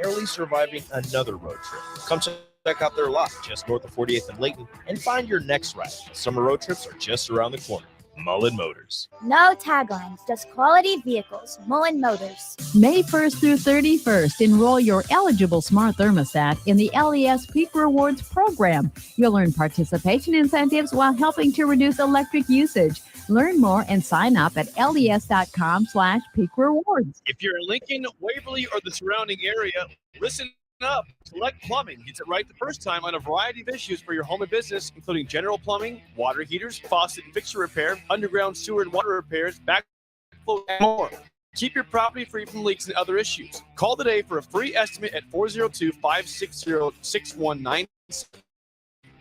barely surviving another road trip. Come check out their lot just north of 48th and Layton and find your next ride. Summer road trips are just around the corner. Mullen Motors. No taglines, just quality vehicles. Mullen Motors. May 1st through 31st, enroll your eligible smart thermostat in the LES Peak Rewards program. You'll earn participation incentives while helping to reduce electric usage. Learn more and sign up at les.com/peak rewards. If you're in Lincoln, Waverly, or the surrounding area, listen up. Select Plumbing gets it right the first time on a variety of issues for your home and business, including general plumbing, water heaters, faucet and fixture repair, underground sewer and water repairs, backflow, and more. Keep your property free from leaks and other issues. Call today for a free estimate at 402-560-6197.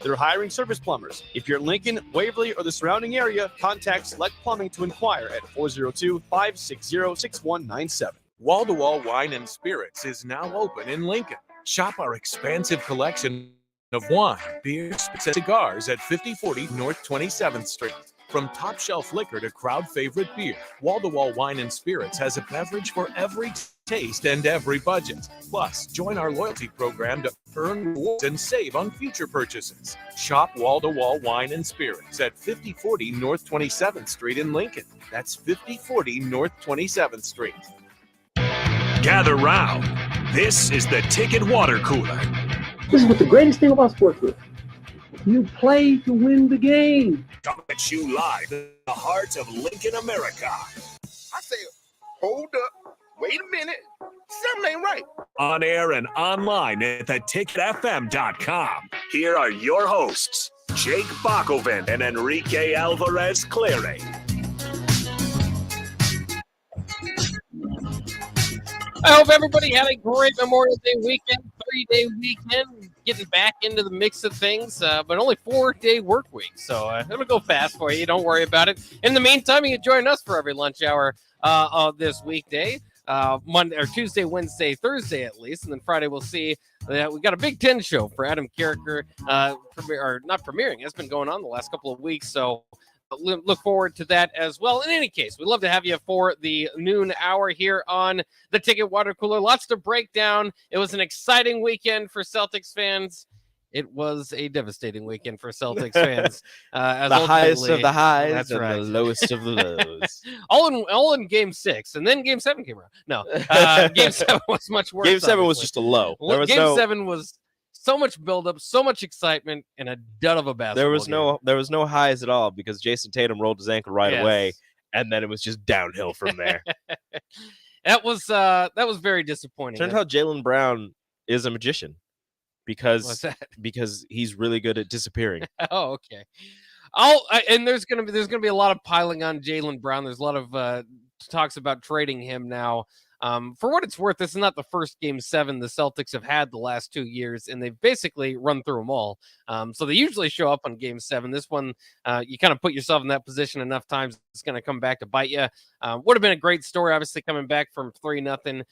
They're hiring service plumbers. If you're in Lincoln, Waverly, or the surrounding area, contact Select Plumbing to inquire at 402-560-6197. Wall-to-Wall Wine and Spirits is now open in Lincoln. Shop our expansive collection of wine, beers, and cigars at 5040 North 27th Street. From top shelf liquor to crowd favorite beer, Wall-to-Wall Wine and Spirits has a beverage for every taste and every budget. Plus, join our loyalty program to earn rewards and save on future purchases. Shop Wall-to-Wall Wine and Spirits at 5040 North 27th Street in Lincoln. That's 5040 North 27th Street. Gather round. This is the Ticket Water Cooler. This is what the greatest thing about sports is. You play to win the game. Coming at you live in the heart of Lincoln, America. I say, hold up, wait a minute, something ain't right. On air and online at theticketfm.com. Here are your hosts, Jake Bakoven and Enrique Alvarez Clary. I hope everybody had a great Memorial Day weekend, 3-day weekend, getting back into the mix of things, but only 4-day work week, so it'll go fast for you. Don't worry about it. In the meantime, you can join us for every lunch hour of this weekday, Monday or Tuesday, Wednesday, Thursday at least, and then Friday we'll see that we got a Big Ten show for Adam Carricker, not premiering. It's been going on the last couple of weeks, so look forward to that as well. In any case, we'd love to have you for the noon hour here on the Ticket Water Cooler. Lots to break down. It was an exciting weekend for Celtics fans. It was a devastating weekend for Celtics fans. The highest of the highs that's and right. the lowest of the lows. all in Game 6, and then Game 7 came around. No, Game 7 was much worse. Game 7 was obviously. just a low. Game 7 was so much buildup, so much excitement, and a dud of a basketball. There was no highs at all because Jason Tatum rolled his ankle right away, and then it was just downhill from there. That was very disappointing. Turns out Jaylen Brown is a magician because What's that? because he's really good at disappearing. Oh, okay. And there's gonna be a lot of piling on Jaylen Brown. There's a lot of talks about trading him now. For what it's worth, this is not the first Game 7 the Celtics have had the last 2 years, and they've basically run through them all. So they usually show up on Game 7. This one, you kind of put yourself in that position enough times, it's going to come back to bite you. Would have been a great story, obviously, coming back from 3-0.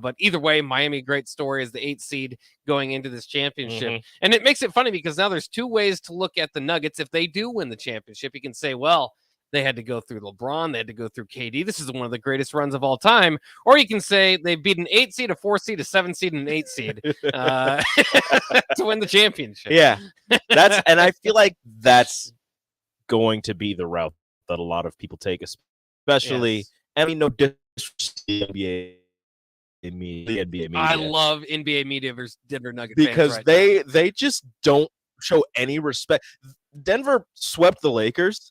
But either way, Miami, great story as the 8th seed going into this championship. Mm-hmm. And it makes it funny because now there's two ways to look at the Nuggets. If they do win the championship, you can say, well, they had to go through LeBron. They had to go through KD. This is one of the greatest runs of all time. Or you can say they beat an 8 seed, a 4 seed, a 7 seed, and an 8 seed to win the championship. Yeah, and I feel like that's going to be the route that a lot of people take, especially. Yes. I mean, no disrespect to the NBA media. I love NBA media versus Denver Nuggets because fans right they just don't show any respect. Denver swept the Lakers.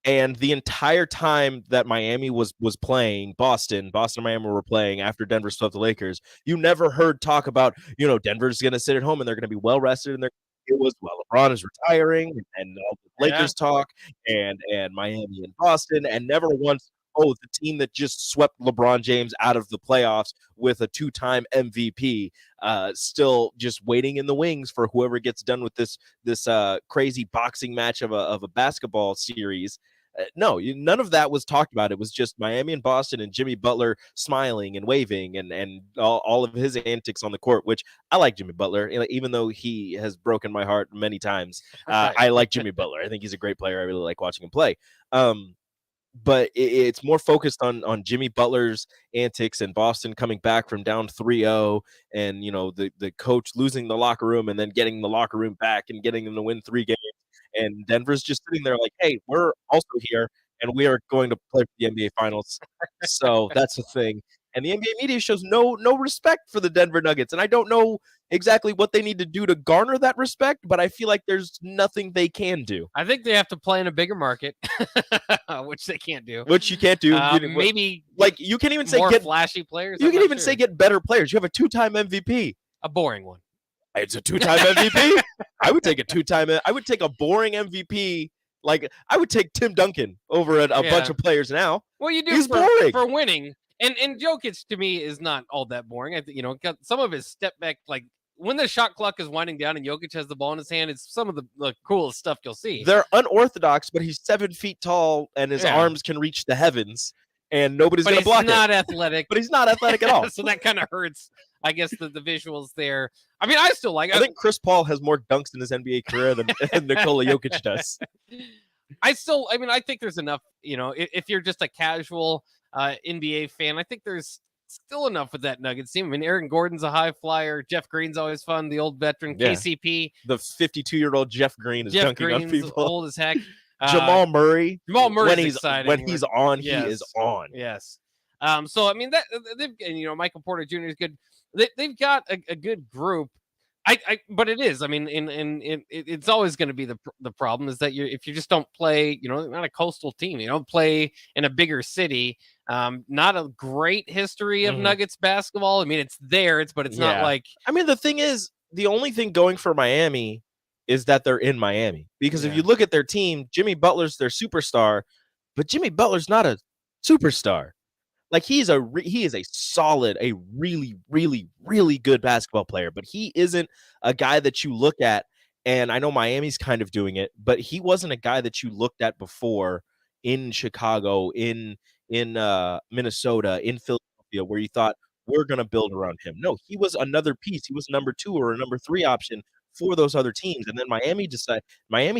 And the entire time that Miami was playing, Boston and Miami were playing after Denver swept the Lakers, you never heard talk about, Denver's going to sit at home and they're going to be well rested. And it was, LeBron is retiring and all the Lakers talk and Miami and Boston, and never once, the team that just swept LeBron James out of the playoffs with a 2-time MVP, still just waiting in the wings for whoever gets done with this crazy boxing match of a basketball series. No, none of that was talked about. It was just Miami and Boston and Jimmy Butler smiling and waving and all of his antics on the court, which I like Jimmy Butler, even though he has broken my heart many times. I like Jimmy Butler. I think he's a great player. I really like watching him play. but it's more focused on Jimmy Butler's antics and Boston coming back from down 3-0, and the coach losing the locker room and then getting the locker room back and getting them to win 3 games. And Denver's just sitting there like, hey, we're also here and we are going to play for the NBA Finals. So that's the thing. And the NBA media shows no respect for the Denver Nuggets. And I don't know exactly what they need to do to garner that respect, but I feel like there's nothing they can do. I think they have to play in a bigger market, which they can't do. Which you can't do. Maybe like you can't even say more get flashy players. You can even say get better players. You have a 2-time MVP. A boring one. It's a 2-time MVP. I would take a 2-time. I would take a boring MVP. Like I would take Tim Duncan over a bunch of players now. Well, you do. He's boring for winning. And Jokic to me is not all that boring. I think got some of his step back, like when the shot clock is winding down and Jokic has the ball in his hand. It's some of the coolest stuff you'll see. They're unorthodox, but he's 7 feet tall and his arms can reach the heavens, and nobody's going to block it. But he's not athletic. But he's not athletic at all. So that kind of hurts. I guess the visuals there. I mean, I still like. I think Chris Paul has more dunks in his NBA career than Nikola Jokic does. I think there's enough. If you're just a casual NBA fan, I think there's still enough with that Nuggets team. I mean, Aaron Gordon's a high flyer. Jeff Green's always fun. The old veteran KCP. The 52-year-old Jeff Green is dunking on people. Old as heck. Jamal Murray. When he's on, he is on. Yes. So I mean that they've Michael Porter Jr. is good. They've got a good group. But it is. I mean, it's always going to be the problem is that if you just don't play, not a coastal team, you don't play in a bigger city. Not a great history of Nuggets basketball. I mean, it's there, but it's not like. I mean, the thing is, the only thing going for Miami is that they're in Miami, because if you look at their team, Jimmy Butler's their superstar, but Jimmy Butler's not a superstar. Like he is a solid, a really, really, really good basketball player, but he isn't a guy that you look at. And I know Miami's kind of doing it, but he wasn't a guy that you looked at before in Chicago, in Minnesota, in Philadelphia, where you thought we're going to build around him. No, he was another piece. He was a number 2 or a number 3 option for those other teams. And then Miami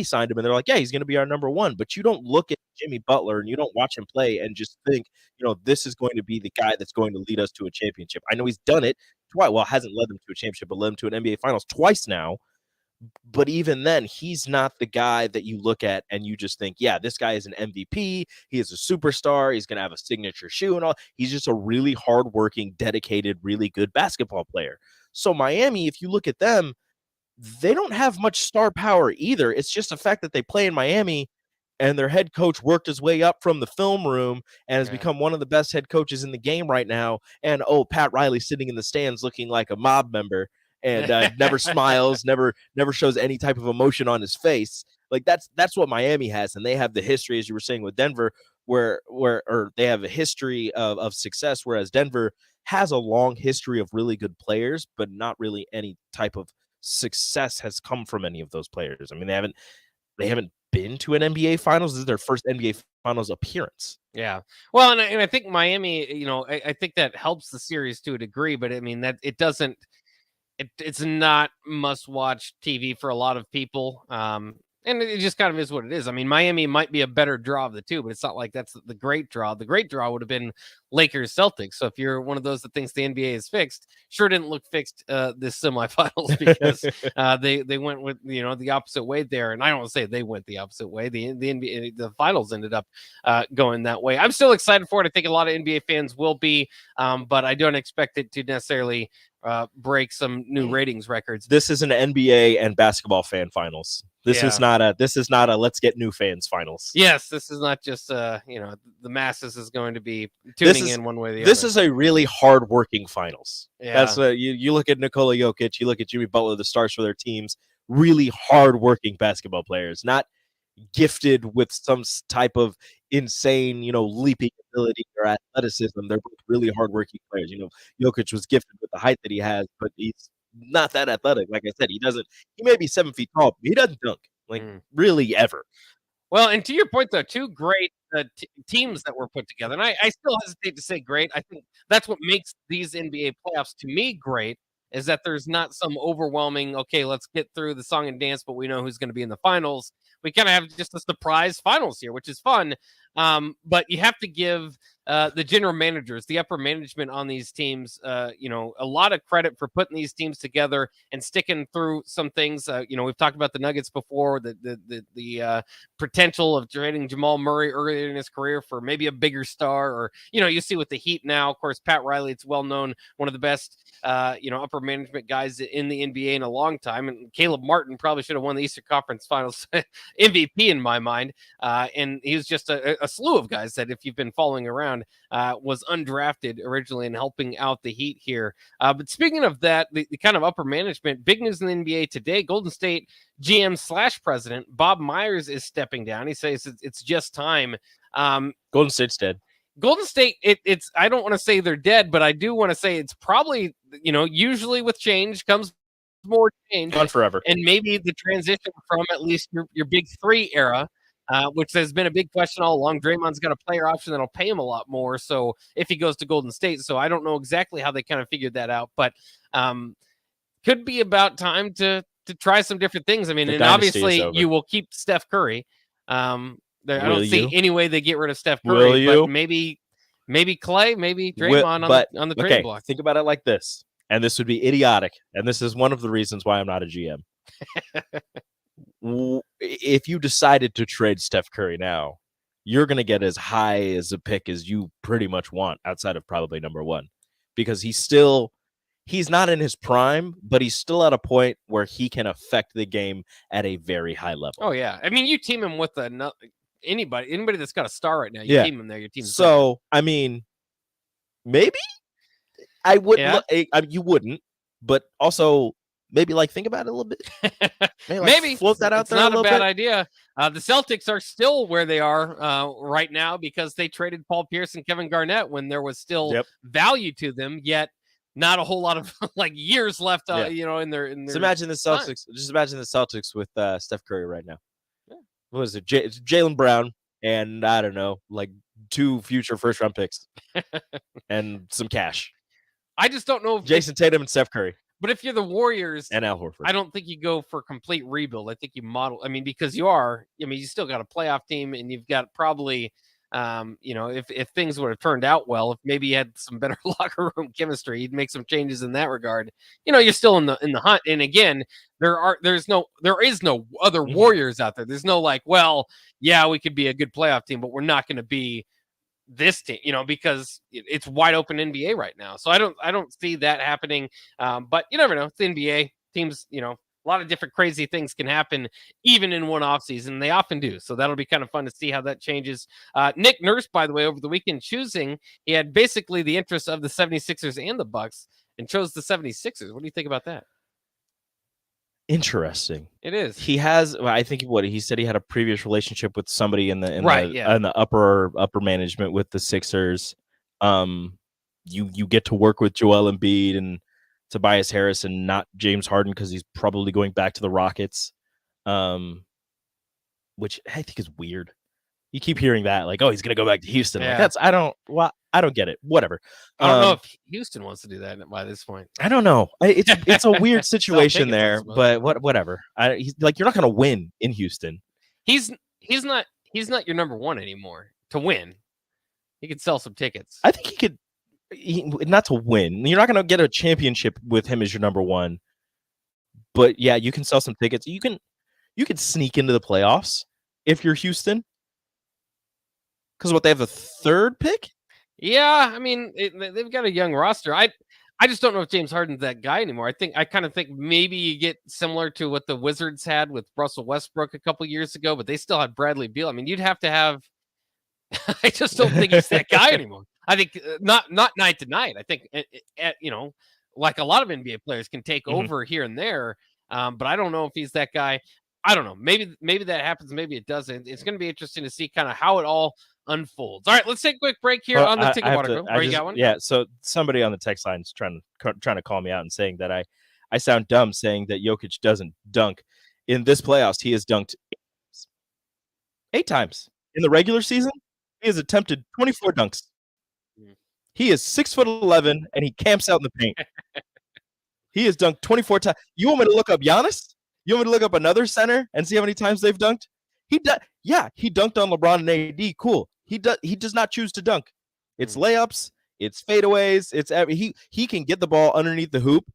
signed him, and they're like, yeah, he's going to be our number 1. But you don't look at Jimmy Butler and you don't watch him play and just think, this is going to be the guy that's going to lead us to a championship. I know he's done it twice. Well, hasn't led them to a championship, but led them to an NBA Finals twice now. But even then, he's not the guy that you look at and you just think, yeah, this guy is an MVP. He is a superstar. He's going to have a signature shoe and all. He's just a really hardworking, dedicated, really good basketball player. So Miami, if you look at them, they don't have much star power either. It's just the fact that they play in Miami and their head coach worked his way up from the film room and has become one of the best head coaches in the game right now. And, Pat Riley sitting in the stands looking like a mob member and never smiles, never shows any type of emotion on his face. Like that's what Miami has. And they have the history, as you were saying, with Denver, where they have a history of success, whereas Denver has a long history of really good players, but not really any type of success has come from any of those players. I mean, they haven't been to an NBA Finals. This is their first NBA Finals appearance. Yeah. Well, and I think Miami, I think that helps the series to a degree, but I mean that it doesn't. It's not must-watch TV for a lot of people. And it just kind of is what it is. I mean, Miami might be a better draw of the two, but it's not like that's the great draw. The great draw would have been Lakers Celtics. So if you're one of those that thinks the NBA is fixed, sure didn't look fixed this semifinals because they went with the opposite way there. And I don't want to say they went the opposite way. The NBA, the finals ended up going that way. I'm still excited for it. I think a lot of NBA fans will be, but I don't expect it to necessarily break some new ratings records. This is an NBA and basketball fan finals. This is not a let's get new fans finals. Yes, this is not just the masses is going to be tuning in one way or the other. This is a really hard-working finals. Yeah. That's you look at Nikola Jokic, you look at Jimmy Butler, the stars for their teams, really hard-working basketball players, not gifted with some type of insane, leaping ability or athleticism. They're both really hardworking players. Jokic was gifted with the height that he has, but he's not that athletic. Like I said, he may be 7 feet tall, but he doesn't dunk really ever. Well, and to your point, though, two great teams that were put together. And I still hesitate to say great. I think that's what makes these NBA playoffs to me great, is that there's not some overwhelming, okay, let's get through the song and dance, but we know who's going to be in the finals. We kind of have just a surprise finals here, which is fun. But you have to give the general managers, the upper management on these teams, a lot of credit for putting these teams together and sticking through some things. We've talked about the Nuggets before, the potential of trading Jamal Murray earlier in his career for maybe a bigger star, or you see with the Heat now. Of course, Pat Riley, it's well known, one of the best upper management guys in the NBA in a long time, and Caleb Martin probably should have won the Eastern Conference Finals MVP in my mind. And he was just a slew of guys that, if you've been following around, was undrafted originally and helping out the Heat here. But speaking of that, the kind of upper management, big news in the NBA today: Golden State GM/president Bob Myers is stepping down. He says it's just time. Golden State's dead. Golden State, it's I don't want to say they're dead, but I do want to say it's probably, usually with change comes more change. Gone forever. And maybe the transition from at least your big three era, which has been a big question all along. Draymond's got a player option that'll pay him a lot more, so if he goes to Golden State. So I don't know exactly how they kind of figured that out, but could be about time to try some different things. I mean, The and dynasty is obviously over. you will keep Steph Curry. I Will don't see you? any way they get rid of Steph Will Curry, you? but maybe Clay, maybe Draymond on the trading block. Think about it like this, and this would be idiotic, and this is one of the reasons why I'm not a GM. If you decided to trade Steph Curry now, you're going to get as high as a pick as you pretty much want, outside of probably number one, because he's not in his prime, but he's still at a point where he can affect the game at a very high level. Oh yeah, I mean, you team him with anybody that's got a star right now. You team him there. Your team's better. So I mean, maybe I would. You wouldn't, but also maybe think about it a little bit. Maybe float that out it's there. Not a little bad bit. idea. The Celtics are still where they are right now because they traded Paul Pierce and Kevin Garnett when there was still value to them. Yet not a whole lot of years left. In their. So imagine the Celtics. Just imagine the Celtics with Steph Curry right now. What is it? Jaylen Brown and I don't know, 2 future first-round picks and some cash. I just don't know if Jason Tatum and Steph Curry. But if you're the Warriors and Al Horford, I don't think you go for complete rebuild. I think you model. I mean, because you still got a playoff team, and you've got probably, if things would have turned out well, if maybe you had some better locker room chemistry, you'd make some changes in that regard. You're still in the hunt. And again, there is no other Warriors out there. There's no we could be a good playoff team, but we're not going to be this team, because it's wide open NBA right now. So I don't see that happening. But you never know. It's the NBA. Teams, a lot of different crazy things can happen even in one offseason. They often do. So that'll be kind of fun to see how that changes. Nick Nurse, by the way, over the weekend he had basically the interests of the 76ers and the Bucks and chose the 76ers. What do you think about that? Interesting. It is. He has. I think he said he had a previous relationship with somebody in the upper management with the Sixers. You get to work with Joel Embiid and Tobias Harris and not James Harden because he's probably going back to the Rockets, which I think is weird. You keep hearing that he's going to go back to Houston. Yeah. I don't get it. Whatever. I don't know if Houston wants to do that by this point. I don't know. It's a weird situation there, but whatever. He's you're not going to win in Houston. He's not your number one anymore to win. He could sell some tickets. I think he could. Not to win. You're not going to get a championship with him as your number one. But yeah, you can sell some tickets. You can sneak into the playoffs if you're Houston. Because they have a third pick? Yeah, I mean, they've got a young roster. I just don't know if James Harden's that guy anymore. I kind of think maybe you get similar to what the Wizards had with Russell Westbrook a couple years ago, but they still had Bradley Beal. I mean, you'd have to have. I just don't think he's that guy anymore. I think not night to night. I think like a lot of NBA players can take over here and there, but I don't know if he's that guy. I don't know. Maybe that happens. Maybe it doesn't. It's going to be interesting to see kind of how it all unfolds. All right, let's take a quick break here on the Ticket Water Group. You got one? Yeah. So somebody on the text line is trying to call me out and saying that I sound dumb saying that Jokic doesn't dunk. In this playoffs, he has dunked 8 times. In the regular season, he has attempted 24 dunks. He is 6'11" and he camps out in the paint. He has dunked 24 times. You want me to look up Giannis? You want me to look up another center and see how many times they've dunked? He dunked on LeBron and AD. Cool. He does not choose to dunk. It's layups, it's fadeaways, he can get the ball underneath the hoop,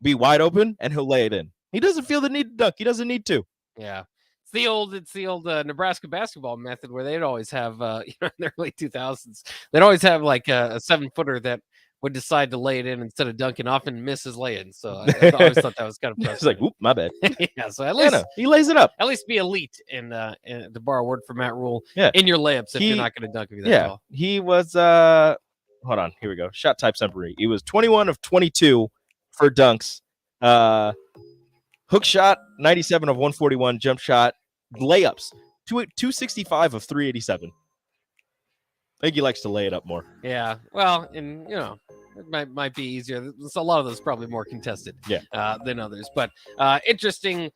be wide open, and he'll lay it in. He doesn't feel the need to dunk. He doesn't need to. Yeah. It's the old Nebraska basketball method where they'd always have, in the early 2000s, they'd always have like a 7-footer that would decide to lay it in instead of dunking, often misses lay-in. So I always thought that was kind of It's frustrating. like, oop, my bad. Yeah, so at least he lays it up. At least be elite in to borrow a word from Matt Rule, Yeah. in your layups if you're not going to dunk if you Yeah, well. he was. Hold on, here we go. Shot type summary. He was 21 of 22 for dunks. Hook shot 97 of 141. Jump shot, layups 265 of 387. I think he likes to lay it up more. Yeah, well, and it might be easier. A lot of those probably more contested, than others. But interesting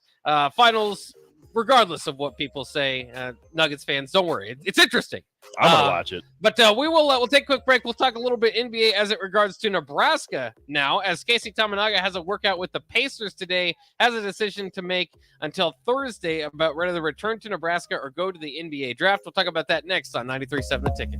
finals, regardless of what people say. Nuggets fans, don't worry, it's interesting. I'm gonna watch it. But we'll take a quick break. We'll talk a little bit NBA as it regards to Nebraska now, as Casey Tamanaga has a workout with the Pacers today, has a decision to make until Thursday about whether to return to Nebraska or go to the NBA draft. We'll talk about that next on 93.7 The Ticket.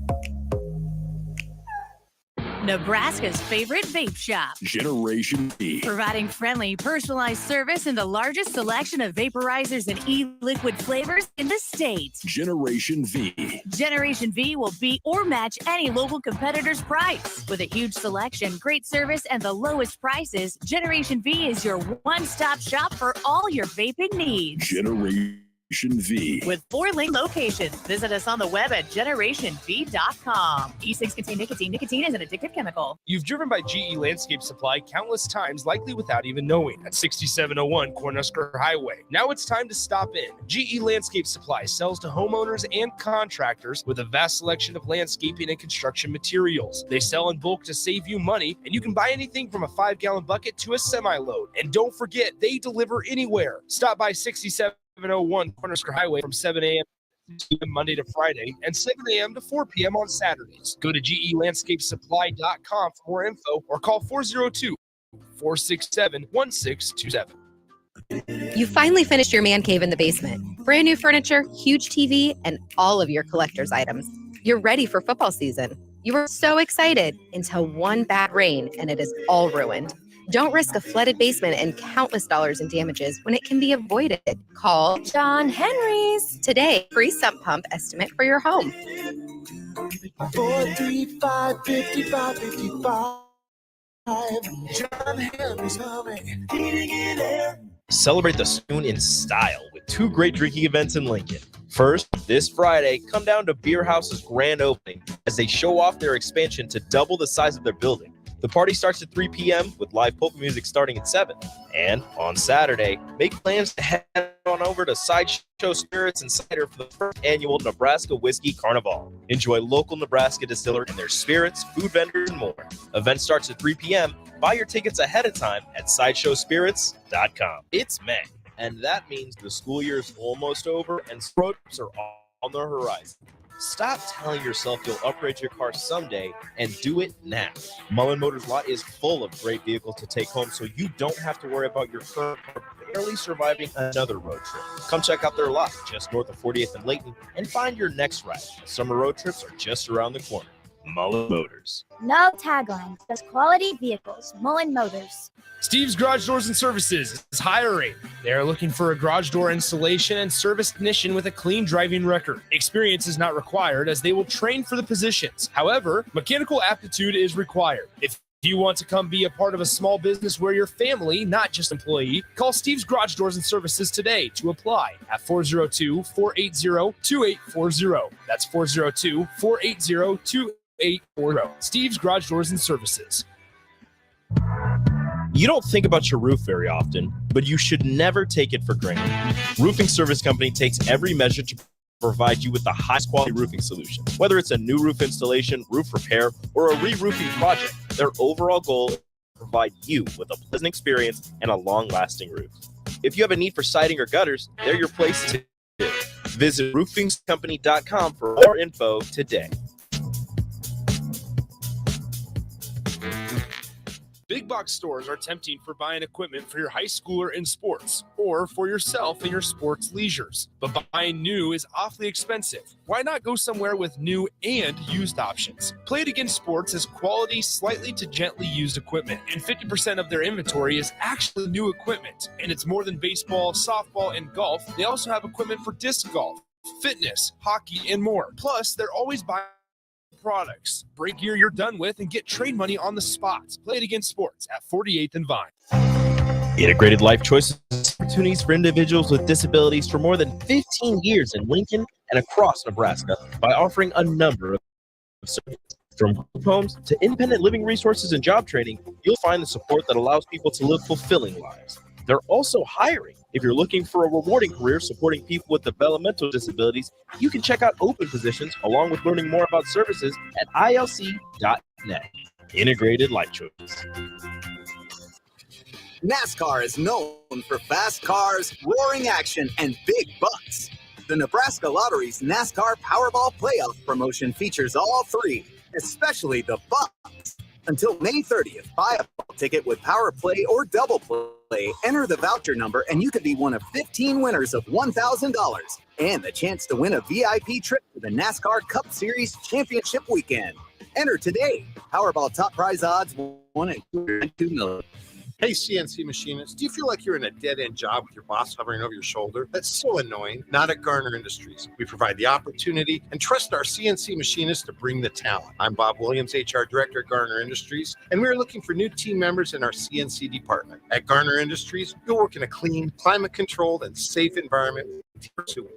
Nebraska's favorite vape shop, Generation V. providing friendly, personalized service and the largest selection of vaporizers and e-liquid flavors in the state. Generation V. Generation V will beat or match any local competitor's price. With a huge selection, great service, and the lowest prices, Generation V is your one-stop shop for all your vaping needs. Generation V. With 4 link locations, visit us on the web at generationv.com. E-cigs contain nicotine. Nicotine is an addictive chemical. You've driven by GE Landscape Supply countless times, likely without even knowing, at 6701 Cornhusker Highway. Now it's time to stop in. GE Landscape Supply sells to homeowners and contractors with a vast selection of landscaping and construction materials. They sell in bulk to save you money, and you can buy anything from a 5-gallon bucket to a semi-load. And don't forget, they deliver anywhere. Stop by 6701 Cornhusker Highway from 7 a.m. Monday to Friday and 7 a.m. to 4 p.m. on Saturdays. Go to gelandscapesupply.com for more info or call 402-467-1627. You finally finished your man cave in the basement. Brand new furniture, huge TV, and all of your collector's items. You're ready for football season. You were so excited until one bad rain and it is all ruined. Don't risk a flooded basement and countless dollars in damages when it can be avoided. Call John Henry's today. Free sump pump estimate for your home. 435-5555. John Henry's Plumbing. Heating and air. Celebrate the spoon in style with 2 great drinking events in Lincoln. First, this Friday, come down to Beer House's grand opening as they show off their expansion to double the size of their building. The party starts at 3 p.m. with live polka music starting at 7. And on Saturday, make plans to head on over to Sideshow Spirits and Cider for the first annual Nebraska Whiskey Carnival. Enjoy local Nebraska distillers and their spirits, food vendors, and more. Event starts at 3 p.m. Buy your tickets ahead of time at sideshowspirits.com. It's May, and that means the school year is almost over and road trips are on the horizon. Stop telling yourself you'll upgrade your car someday and do it now. Mullen Motors lot is full of great vehicles to take home, so you don't have to worry about your current car barely surviving another road trip. Come check out their lot just north of 48th and Layton and find your next ride. Summer road trips are just around the corner. Mullen Motors. No taglines, just quality vehicles. Mullen Motors. Steve's Garage Doors and Services is hiring. They are looking for a garage door installation and service technician with a clean driving record. Experience is not required as they will train for the positions. However, mechanical aptitude is required. If you want to come be a part of a small business where you're family, not just employee, call Steve's Garage Doors and Services today to apply at 402-480-2840. That's 402-480-2840. Steve's Garage Doors and Services. You don't think about your roof very often, but you should never take it for granted. Roofing Service Company takes every measure to provide you with the highest quality roofing solution. Whether it's a new roof installation, roof repair, or a re-roofing project, their overall goal is to provide you with a pleasant experience and a long-lasting roof. If you have a need for siding or gutters, they're your place to visit roofingscompany.com for more info today. Big box stores are tempting for buying equipment for your high schooler in sports or for yourself in your sports leisures. But buying new is awfully expensive. Why not go somewhere with new and used options? Play It Again Sports has quality, slightly to gently used equipment, and 50% of their inventory is actually new equipment. And it's more than baseball, softball, and golf. They also have equipment for disc golf, fitness, hockey, and more. Plus, they're always buying products. Break gear you're done with and get trade money on the spot. Play It Again Sports at 48th and Vine. Integrated Life Choices opportunities for individuals with disabilities for more than 15 years in Lincoln and across Nebraska by offering a number of services. From group homes to independent living resources and job training, you'll find the support that allows people to live fulfilling lives. They're also hiring. If you're looking for a rewarding career supporting people with developmental disabilities, you can check out open positions along with learning more about services at ilc.net. Integrated Life Choices. NASCAR is known for fast cars, roaring action, and big bucks. The Nebraska Lottery's NASCAR Powerball Playoff promotion features all three, especially the bucks. Until May 30th, buy a ticket with Power Play or Double Play, enter the voucher number, and you could be one of 15 winners of $1,000 and the chance to win a VIP trip to the NASCAR Cup Series Championship Weekend. Enter today. Powerball top prize odds 1 in 2 million. Hey, CNC machinists, do you feel like you're in a dead-end job with your boss hovering over your shoulder? That's so annoying. Not at Garner Industries. We provide the opportunity and trust our CNC machinists to bring the talent. I'm Bob Williams, HR Director at Garner Industries, and we are looking for new team members in our CNC department. At Garner Industries, you'll work in a clean, climate-controlled, and safe environment with teams who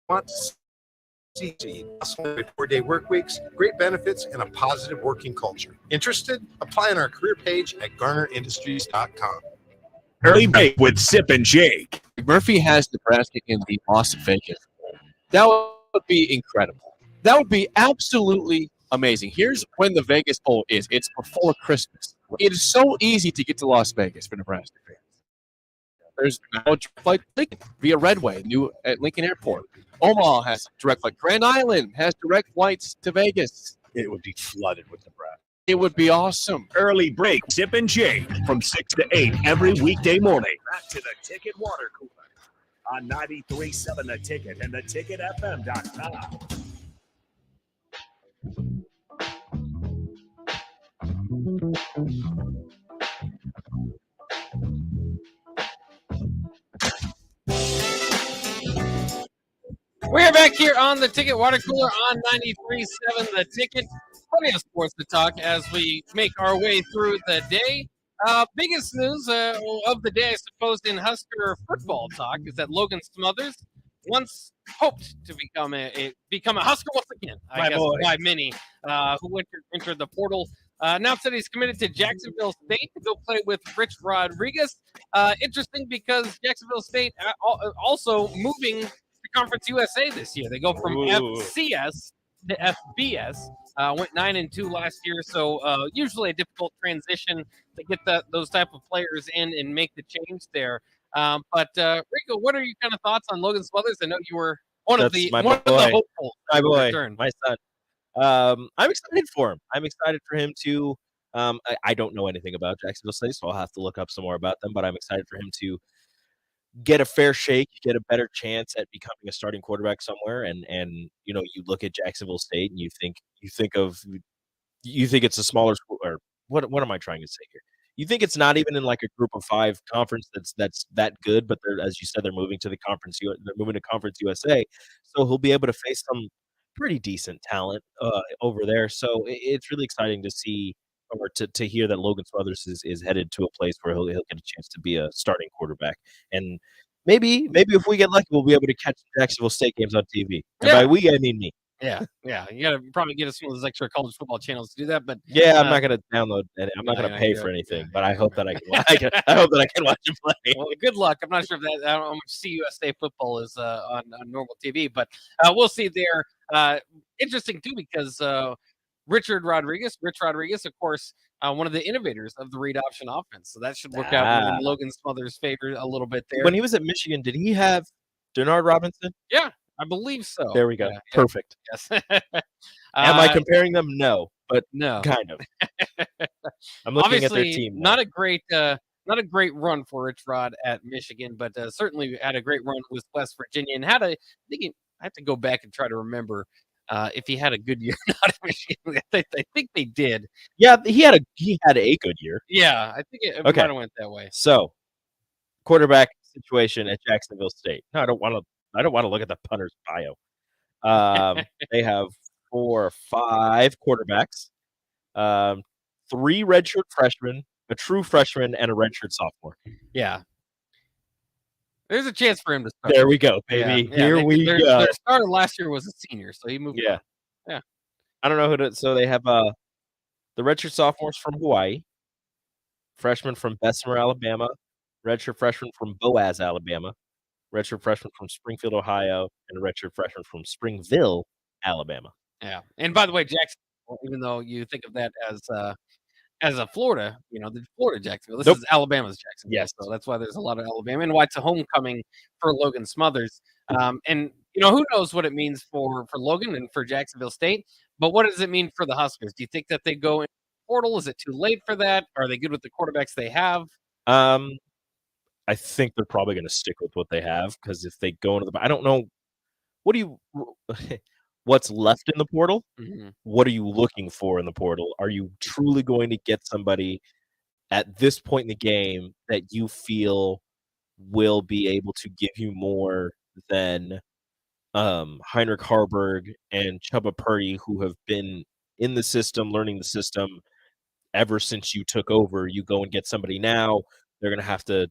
want to see 4-day work weeks, great benefits, and a positive working culture. Interested? Apply on our career page at GarnerIndustries.com. Early break with Sip and Jake. Murphy has Nebraska in the Las Vegas. That would be incredible. That would be absolutely amazing. Here's when the Vegas Bowl is. It's before Christmas. It is so easy to get to Las Vegas for Nebraska fans. There's no direct flight to Lincoln via Redway, new at Lincoln Airport. Omaha has direct flight. Grand Island has direct flights to Vegas. It would be flooded with Nebraska. It would be awesome. Early break, Sip and Jake from 6 to 8 every weekday morning. Back to the Ticket Water Cooler on 93.7 The Ticket and theticketfm.com. We are back here on the Ticket Water Cooler on 93.7 The Ticket. Plenty of sports to talk as we make our way through the day. Biggest news of the day, I suppose, in Husker football talk is that Logan Smothers once hoped to become a Husker once again, I guess, by many, who entered the portal. Now said he's committed to Jacksonville State to go play with Rich Rodriguez. Interesting because Jacksonville State also moving to Conference USA this year. They go from FCS to FBS. Went 9-2 last year, so usually a difficult transition to get those type of players in and make the change there. But Rico, what are your kind of thoughts on Logan Smothers? I know you were one of the hopefuls. My boy, my son. I'm excited for him. I'm excited for him to. I don't know anything about Jacksonville State, so I'll have to look up some more about them. But I'm excited for him to get a fair shake, get a better chance at becoming a starting quarterback somewhere. And you know, you look at Jacksonville State and you think it's a smaller school, or what am I trying to say here? You think it's not even in like a group of 5 conference that's that good, but they're, as you said, they're moving to Conference USA, so he'll be able to face some pretty decent talent over there. So it's really exciting to see or to hear that Logan Smothers is headed to a place where he'll get a chance to be a starting quarterback. And maybe if we get lucky, we'll be able to catch Jacksonville State games on TV. And by we, I mean me. Yeah. You got to probably get us one of those extra college football channels to do that. But I'm not going to download it. I'm not going to pay for anything. But I hope that I can. I hope that I can watch him play. Well, good luck. I'm not sure if I don't know how much CUSA football is on normal TV, but we'll see there. Interesting too because Rich Rodriguez, of course, one of the innovators of the read option offense. So that should work out in Logan Smothers' favor a little bit there. When he was at Michigan, did he have Denard Robinson? Yeah, I believe so. There we go. Yeah, Perfect. Yes. Am I comparing them? No. but No. kind of. I'm looking at their Obviously, team. not a great run for Rich Rod at Michigan, but certainly had a great run with West Virginia and I have to go back and try to remember if he had a good year or not at Michigan. I think they did. Yeah, he had a good year. Yeah, I think it Okay. might have went that way. So, quarterback situation at Jacksonville State. No, I don't want to look at the punter's bio. They have 4 or 5 quarterbacks, 3 redshirt freshmen, a true freshman, and a redshirt sophomore. Yeah. There's a chance for him to start. There we go, baby. Here we go. Their starter last year was a senior, so he moved on. Yeah. I don't know who to. So they have the redshirt sophomores from Hawaii, freshman from Bessemer, Alabama, redshirt freshman from Boaz, Alabama, redshirt freshman from Springfield, Ohio, and a redshirt freshman from Springville, Alabama. Yeah. And by the way, Jacksonville, even though you think of that as a Florida, the Florida Jacksonville. This is Alabama's Jacksonville. Yes. So that's why there's a lot of Alabama and why it's a homecoming for Logan Smothers. And who knows what it means for Logan and for Jacksonville State, but what does it mean for the Huskers? Do you think that they go in the portal? Is it too late for that? Are they good with the quarterbacks they have? I think they're probably going to stick with what they have because if they go into I don't know. What's left in the portal? Mm-hmm. What are you looking for in the portal? Are you truly going to get somebody at this point in the game that you feel will be able to give you more than Heinrich Harburg and Chubba Purdy, who have been in the system, learning the system ever since you took over? You go and get somebody now, they're going to have to.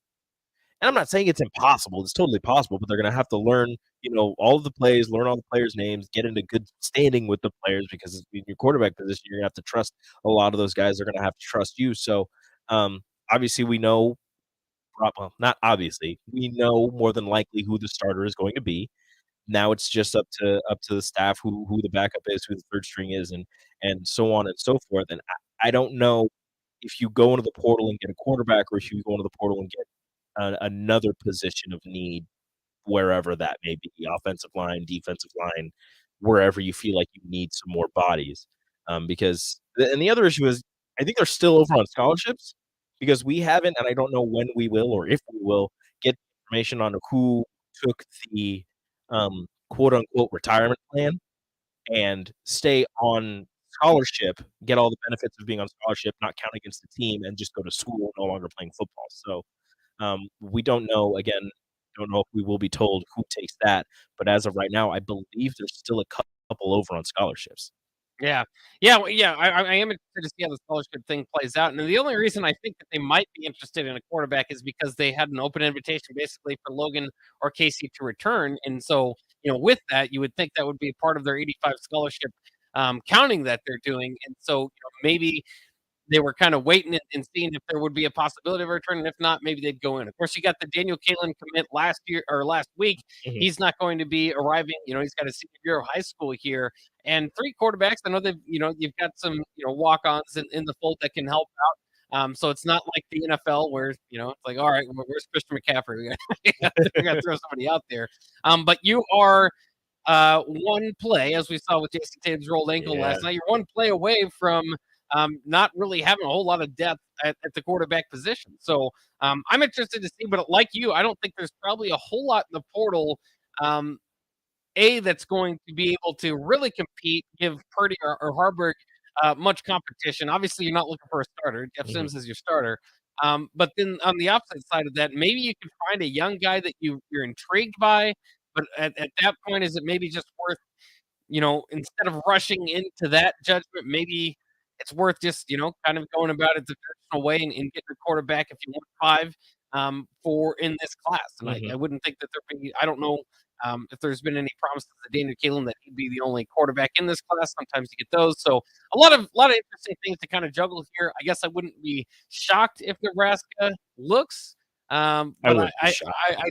And I'm not saying it's impossible. It's totally possible, but they're going to have to learn, all of the plays, learn all the players' names, get into good standing with the players because in your quarterback position, you're going to have to trust a lot of those guys. They're going to have to trust you. So, obviously, we know, well, not obviously, we know more than likely who the starter is going to be. Now it's just up to the staff who the backup is, who the third string is, and so on and so forth. And I don't know if you go into the portal and get a quarterback, or if you go into the portal and get another position of need, wherever that may be, offensive line, defensive line, wherever you feel like you need some more bodies. Because the other issue is, I think they're still over on scholarships because we haven't, and I don't know when we will or if we will get information on who took the quote unquote retirement plan and stay on scholarship, get all the benefits of being on scholarship, not count against the team, and just go to school, no longer playing football. So we don't know. Again, don't know if we will be told who takes that. But as of right now, I believe there's still a couple over on scholarships. Yeah. I am interested to see how the scholarship thing plays out. And the only reason I think that they might be interested in a quarterback is because they had an open invitation basically for Logan or Casey to return. And so, with that, you would think that would be a part of their 85 scholarship counting that they're doing. And so, maybe they were kind of waiting and seeing if there would be a possibility of a return, and if not, maybe they'd go in. Of course, you got the Daniel Kalen commit last week. Mm-hmm. He's not going to be arriving. He's got a senior year of high school here, and 3 quarterbacks. I know they've, you've got some, walk-ons in the fold that can help out. So it's not like the NFL where, it's like, all right, where's Christian McCaffrey? We got to throw somebody out there. But you are one play, as we saw with Jason Tatum's rolled ankle last night. You're one play away from not really having a whole lot of depth at the quarterback position. So I'm interested to see, but like you, I don't think there's probably a whole lot in the portal, that's going to be able to really compete, give Purdy or Harburg much competition. Obviously, you're not looking for a starter. Jeff Sims is your starter. But then on the opposite side of that, maybe you can find a young guy that you're intrigued by, but at that point, is it maybe just worth, instead of rushing into that judgment, maybe it's worth just, kind of going about it the traditional way and getting a quarterback if you want 5 for in this class. And I wouldn't think that there'd be, I don't know if there's been any promises to Daniel Kalen that he'd be the only quarterback in this class. Sometimes you get those. So a lot of interesting things to kind of juggle here. I guess I wouldn't be shocked if Nebraska looks, but I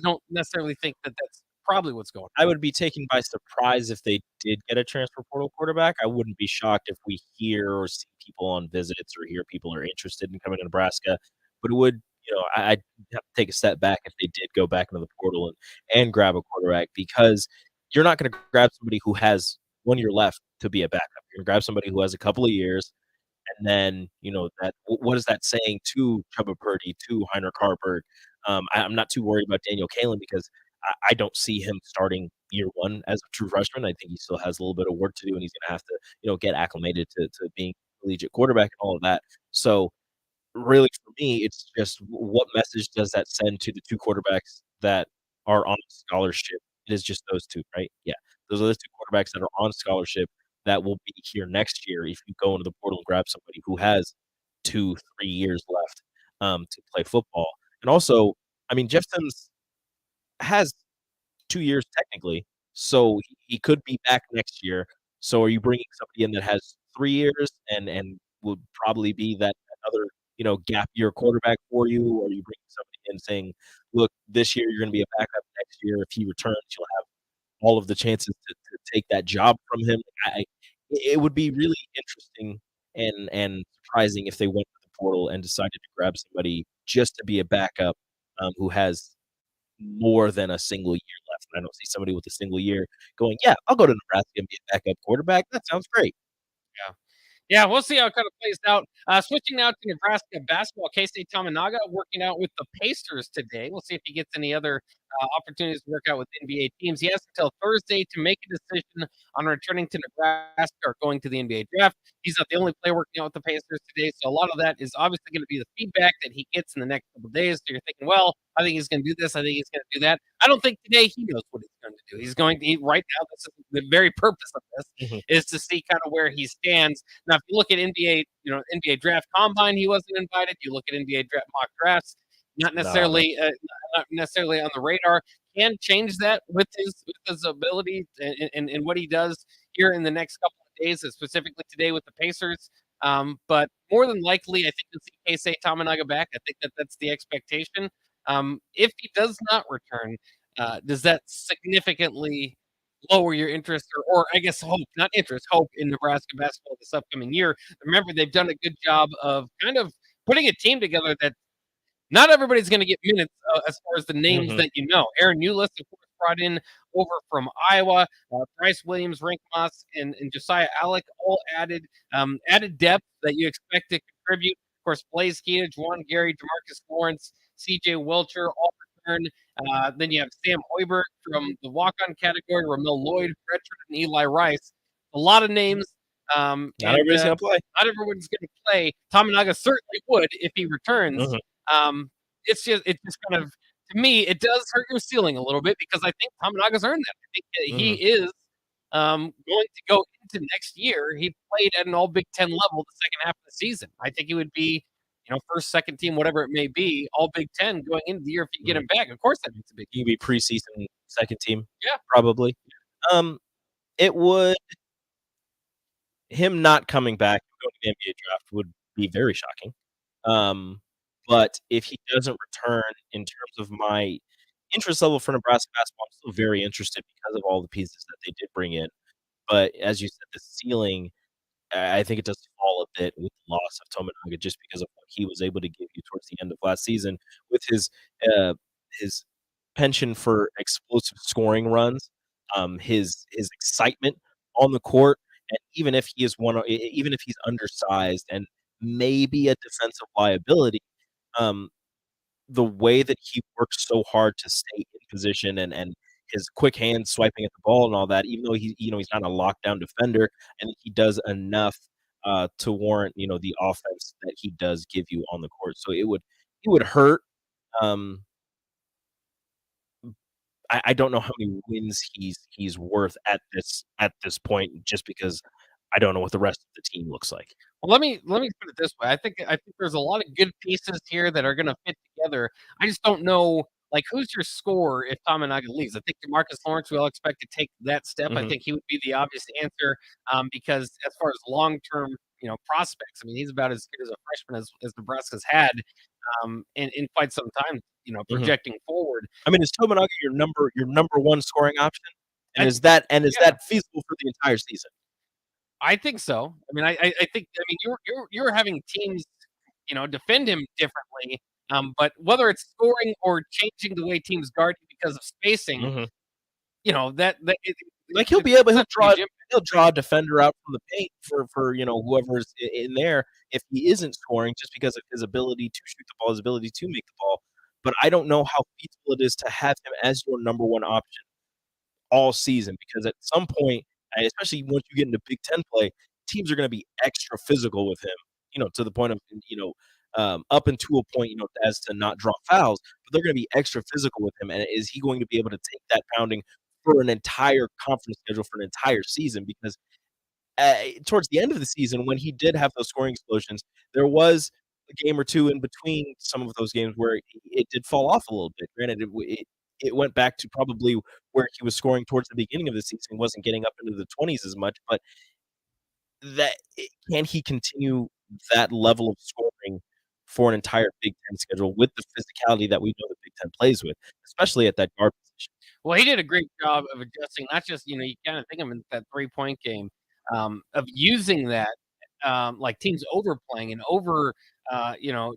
don't necessarily think that that's probably what's going on. I would be taken by surprise if they did get a transfer portal quarterback. I wouldn't be shocked if we hear or see people on visits or hear people are interested in coming to Nebraska. But it would, I'd have to take a step back if they did go back into the portal and grab a quarterback, because you're not going to grab somebody who has 1 year left to be a backup. You're gonna grab somebody who has a couple of years, and then, that what is that saying to Chuba Purdy, to Heinrich Haarberg? I'm not too worried about Daniel Kalen because I don't see him starting year 1 as a true freshman. I think he still has a little bit of work to do, and he's gonna have to, get acclimated to being a collegiate quarterback and all of that. So, really, for me, it's just what message does that send to the 2 quarterbacks that are on scholarship? It is just those 2, right? Yeah. Those are the 2 quarterbacks that are on scholarship that will be here next year if you go into the portal and grab somebody who has 2, 3 years left, to play football. And also, I mean, Jeff Sims has 2 years technically, so he could be back next year. So are you bringing somebody in that has 3 years and would probably be that other, gap year quarterback for you? Or are you bringing somebody in saying, "Look, this year you're gonna be a backup. Next year, if he returns, you'll have all of the chances to take that job from him." It would be really interesting and surprising if they went to the portal and decided to grab somebody just to be a backup, who has more than a single year left. I don't see somebody with a single year going, "Yeah, I'll go to Nebraska and be a backup quarterback. That sounds great." Yeah. Yeah, we'll see how it kind of plays out. Switching now to Nebraska basketball, K-State Tamanaga working out with the Pacers today. We'll see if he gets any other opportunities to work out with NBA teams. He has until Thursday to make a decision on returning to Nebraska or going to the NBA draft. He's not the only player working out with the Pacers today, so a lot of that is obviously going to be the feedback that he gets in the next couple of days. So you're thinking, well, I think he's going to do this. I think he's going to do that. I don't think today he knows what he's going to do. He's going to, right now, this is the very purpose of this, is to see kind of where he stands. Now, if you look at NBA draft combine, he wasn't invited. You look at NBA draft mock drafts, not necessarily on the radar. Can change that with his ability and what he does here in the next couple of days, specifically today with the Pacers. But more than likely, I think you'll see K-State Tamanaga back. I think that's the expectation. If he does not return, does that significantly lower your interest or I guess hope, not interest, hope in Nebraska basketball this upcoming year? Remember, they've done a good job of kind of putting a team together that not everybody's going to get minutes as far as the names that you know. Aaron Newlist, of course, brought in over from Iowa. Bryce Williams, Rink Moss, and Josiah Alec all added depth that you expect to contribute. Of course, Blaze Keena, Juwan Gary, DeMarcus Lawrence, C.J. Welcher, all return. Then you have Sam Hoiberg from the walk-on category, Ramil Lloyd, Redford, and Eli Rice. A lot of names. Not everybody's going to play. Not everyone's going to play. Tamanaga certainly would if he returns. It's just kind of, to me, it does hurt your ceiling a little bit because I think Tamanaga's earned that. I think that he is going to go into next year. He played at an all Big Ten level the second half of the season. I think he would be, first, second team, whatever it may be, all Big Ten going into the year if you get him back. Of course, that makes a big. He'd be preseason second team. Yeah, probably. It would. Him not coming back and going to the NBA draft would be very shocking. But if he doesn't return, in terms of my interest level for Nebraska basketball, I'm still very interested because of all the pieces that they did bring in. But as you said, the ceiling, I think it does fall a bit with the loss of Tominaga just because of what he was able to give you towards the end of last season with his penchant for explosive scoring runs, his excitement on the court, and even if he's undersized and maybe a defensive liability, the way that he works so hard to stay in position and his quick hands swiping at the ball and all that, even though he's not a lockdown defender, and he does enough to warrant the offense that he does give you on the court. So it would hurt. I don't know how many wins he's worth at this point, just because I don't know what the rest of the team looks like. Well, let me put it this way. I think there's a lot of good pieces here that are going to fit together. I just don't know, who's your scorer if Tamanaga leaves. I think DeMarcus Lawrence, we all expect to take that step. I think he would be the obvious answer because as far as long-term, prospects, I mean, he's about as good as a freshman as Nebraska's had in quite some time, projecting forward. I mean, is Tamanaga your number one scoring option? And is that feasible for the entire season? I think so. I mean, I think you're having teams, defend him differently. But whether it's scoring or changing the way teams guard you because of spacing, he'll be able to he'll draw a defender out from the paint for whoever's in there if he isn't scoring, just because of his ability to shoot the ball, his ability to make the ball. But I don't know how feasible it is to have him as your number one option all season, because at some point, especially once you get into Big Ten play, teams are going to be extra physical with him, to the point of, up into a point, as to not draw fouls, but they're going to be extra physical with him. And is he going to be able to take that pounding for an entire conference schedule for an entire season? Because towards the end of the season, when he did have those scoring explosions, there was a game or two in between some of those games where it did fall off a little bit. Granted, it went back to probably where he was scoring towards the beginning of the season. He wasn't getting up into the 20s as much, but can he continue that level of scoring for an entire Big Ten schedule with the physicality that we know the Big Ten plays with, especially at that guard position? Well, he did a great job of adjusting, not just, you kind of think of him in that 3-point game, of using that, like teams overplaying and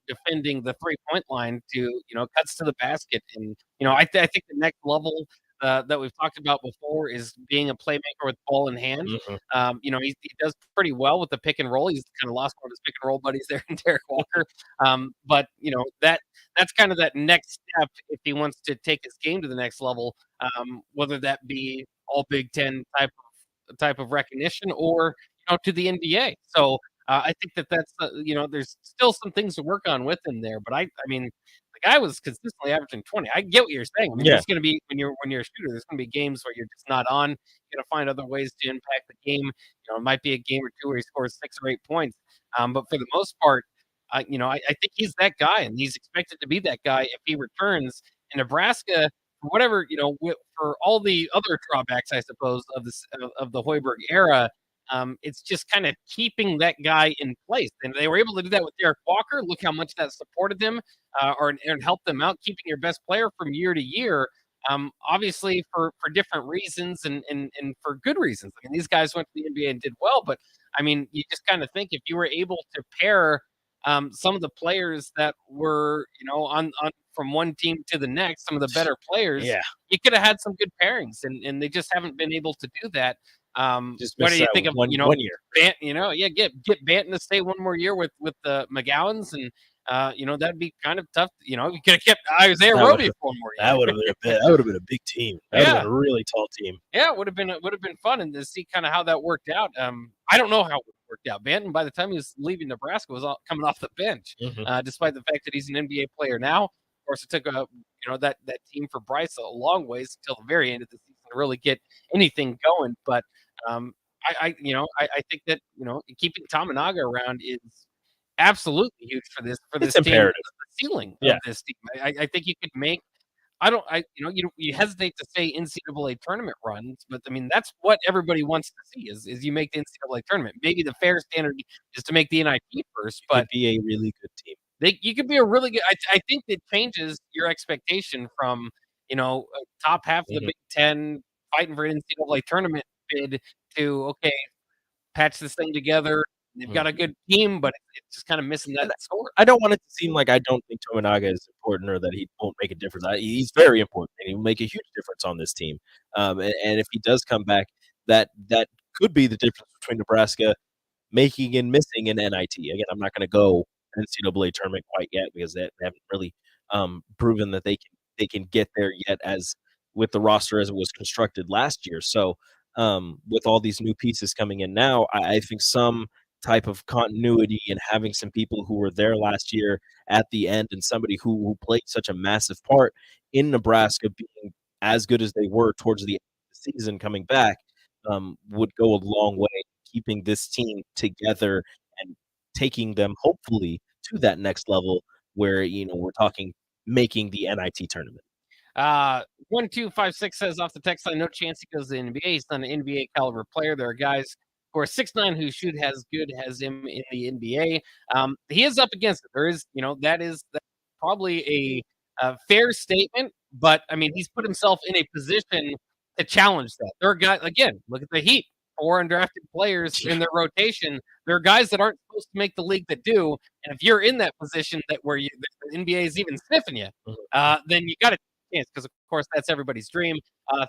defending the 3-point line to, cuts to the basket. And, I think the next level that we've talked about before is being a playmaker with ball in hand. He does pretty well with the pick and roll. He's kind of lost one of his pick and roll buddies there in Derek Walker. But that's kind of that next step if he wants to take his game to the next level, whether that be all Big Ten type of recognition or to the NBA. So I think that's there's still some things to work on with him there. But I mean, the guy was consistently averaging 20. I get what you're saying. I mean, there's going to be when you're a shooter, there's going to be games where you're just not on. You're going to find other ways to impact the game. It might be a game or two where he scores 6 or 8 points. But for the most part, I think he's that guy, and he's expected to be that guy if he returns. In Nebraska, for whatever for all the other drawbacks, I suppose, of the Hoiberg era. It's just kind of keeping that guy in place. And they were able to do that with Derek Walker. Look how much that supported them and helped them out, keeping your best player from year to year, obviously for different reasons and for good reasons. I mean, these guys went to the NBA and did well, but I mean, you just kind of think if you were able to pair some of the players that were, on from one team to the next, some of the better players, you could have had some good pairings, and they just haven't been able to do that. What do you think of one year? Bant, get Banton to stay one more year with the McGowans, and that'd be kind of tough. You could have kept Isaiah Roby for one more year. That would have been a big team. That would have been a really tall team. Yeah, it would have been fun, and to see kind of how that worked out. I don't know how it worked out. Banton, by the time he was leaving Nebraska, was coming off the bench, despite the fact that he's an NBA player now. Of course, it took that team for Bryce a long ways until the very end of the season to really get anything going. But I think that keeping Tominaga around is absolutely huge for this It's team. imperative. The ceiling of this team. I think you could make. You hesitate to say NCAA tournament runs, but I mean that's what everybody wants to see is you make the NCAA tournament. Maybe the fair standard is to make the NIT first, but be a really good team. You could be a really good. I think it changes your expectation from top half of the Big Ten fighting for an NCAA tournament bid to okay, patch this thing together. They've got a good team, but it's just kind of missing that score. I don't want it to seem like I don't think Tominaga is important or that he won't make a difference. He's very important, and he'll make a huge difference on this team. And if he does come back, that could be the difference between Nebraska making and missing an NIT. Again, I'm not going to go NCAA tournament quite yet because they haven't really proven that they can get there yet as with the roster as it was constructed last year. So with all these new pieces coming in now, I think some type of continuity and having some people who were there last year at the end and somebody who played such a massive part in Nebraska being as good as they were towards the end of the season coming back would go a long way keeping this team together and taking them hopefully to that next level where we're talking making the NIT tournament. 1256 says off the text line, no chance he goes to the NBA. He's not an NBA caliber player. There are guys who are 6'9" who shoot as good as him in the NBA. He is up against it. There is, that's probably a fair statement, but I mean, he's put himself in a position to challenge that. There are guys, again, look at the Heat, 4 undrafted players in their rotation. There are guys that aren't supposed to make the league that do. And if you're in that position where the NBA is even sniffing you, then you got to chance because, of course, that's everybody's dream.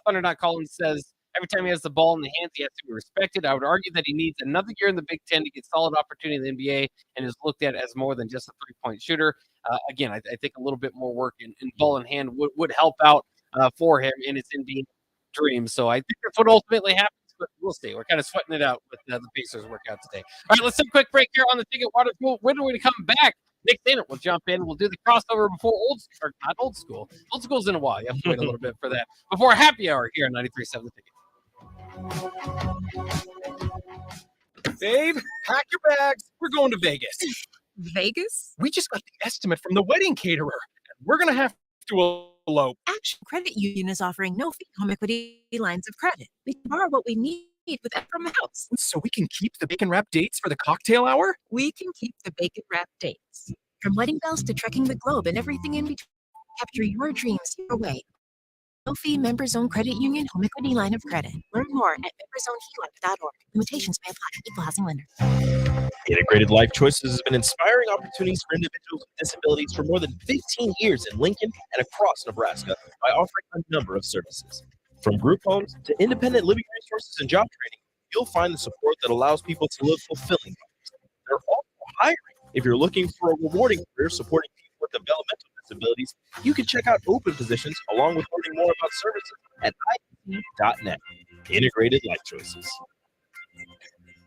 Thunder Not Collins says, Every time he has the ball in the hands, he has to be respected. I would argue that he needs another year in the Big Ten to get solid opportunity in the NBA and is looked at as more than just a three-point shooter. Again, I think a little bit more work in ball in hand would help out for him in his NBA dream. So I think that's what ultimately happens. But we'll see. We're kind of sweating it out with the Pacers workout today. All right, let's take a quick break here on the Ticket Water School. When are we come back? Nick Sainert will jump in. We'll do the crossover before not old school. Old school's in a while. You have to wait a little bit for that. Before happy hour here on 93.7 The Ticket. Babe, pack your bags. We're going to Vegas. Vegas? We just got the estimate from the wedding caterer. We're going to have to elope. Action Credit Union is offering no-fee home equity lines of credit. We can borrow what we need from the house. So we can keep the bacon wrap dates for the cocktail hour? We can keep the bacon wrap dates. From wedding bells to trekking the globe and everything in between. Capture your dreams your way. No-fee members-owned credit union home equity line of credit. Learn more at membersownedhelp.org. Limitations may apply. Equal housing lender. Integrated Life Choices has been inspiring opportunities for individuals with disabilities for more than 15 years in Lincoln and across Nebraska by offering a number of services. From group homes to independent living resources and job training, you'll find the support that allows people to live fulfilling lives. They're also hiring. If you're looking for a rewarding career supporting people with developmental disabilities, you can check out open positions along with learning more about services at IEC.net. Integrated Life Choices.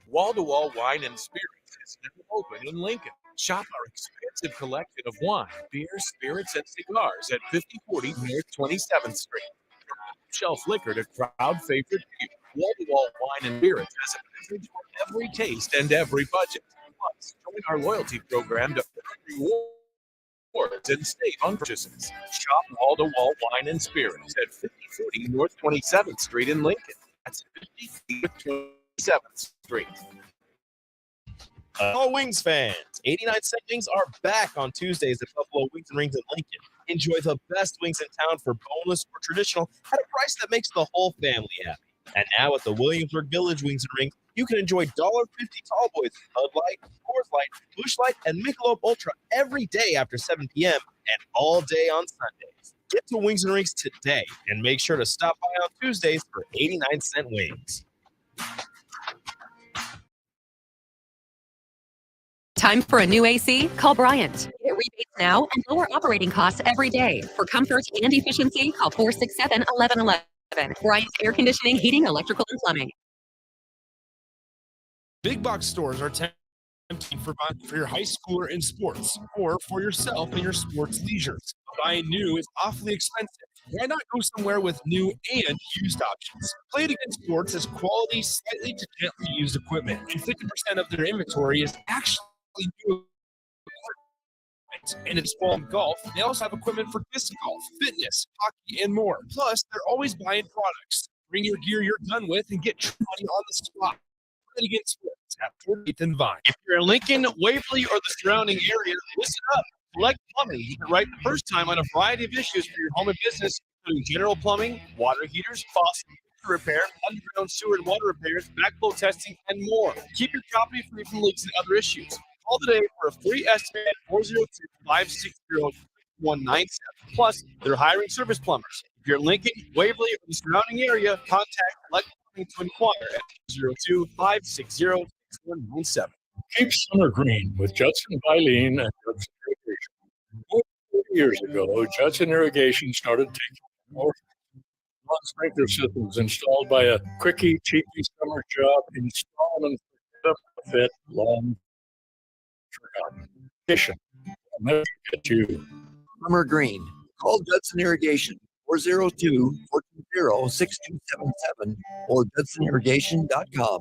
Wall-to-wall wine and spirits is now open in Lincoln. Shop our expansive collection of wine, beer, spirits, and cigars at 5040 North 27th Street. From shelf liquor to crowd favorite beer, Wall-to-wall wine and spirits has a beverage for every taste and every budget. Plus, join our loyalty program to earn rewards and save on purchases. Shop Wall-to-wall wine and spirits at 5040 North 27th Street in Lincoln. That's 5040 27th Street. All Wings fans, 89-cent wings are back on Tuesdays at Buffalo Wings and Rings in Lincoln. Enjoy the best wings in town for boneless or traditional at a price that makes the whole family happy. And now at the Williamsburg Village Wings and Rings, you can enjoy $1.50 tall boys, Bud Light, Coors Light, Busch Light, and Michelob Ultra every day after 7 p.m. and all day on Sundays. Get to Wings and Rings today and make sure to stop by on Tuesdays for 89-cent wings. Time for a new AC? Call Bryant. Get rebates now and lower operating costs every day. For comfort and efficiency, call 467-1111. Bryant's Air Conditioning, Heating, Electrical, and Plumbing. Big box stores are tempting for your high schooler in sports or for yourself in your sports leisures. Buying new is awfully expensive. Why not go somewhere with new and used options? Play It Again Sports has quality, slightly to gently used equipment, and 50% of their inventory is actually new equipment. And it's ball and golf. They also have equipment for disc golf, fitness, hockey, and more. Plus, they're always buying products. Bring your gear you're done with and get money on the spot. Play It Again Sports at 48th and Vine. If you're in Lincoln, Waverly, or the surrounding area, listen up. Select Plumbing. You can right the first time on a variety of issues for your home and business, including general plumbing, water heaters, faucet repair, underground sewer and water repairs, backflow testing, and more. Keep your property free from leaks and other issues. Call today for a free estimate at 402-560-197. Plus, they're hiring service plumbers. If you're in Lincoln, Waverly, or the surrounding area, contact Select Plumbing to inquire at 402-560-6197. Keep summer green with Judson Bailene and Judson Irrigation. More than 40 years ago, Judson Irrigation started taking more sprinkler systems installed by a quickie, cheapy summer job. Install them and fit long term. I'll get you. Summer green. Call Judson Irrigation 402-420-6277 or judsonirrigation.com.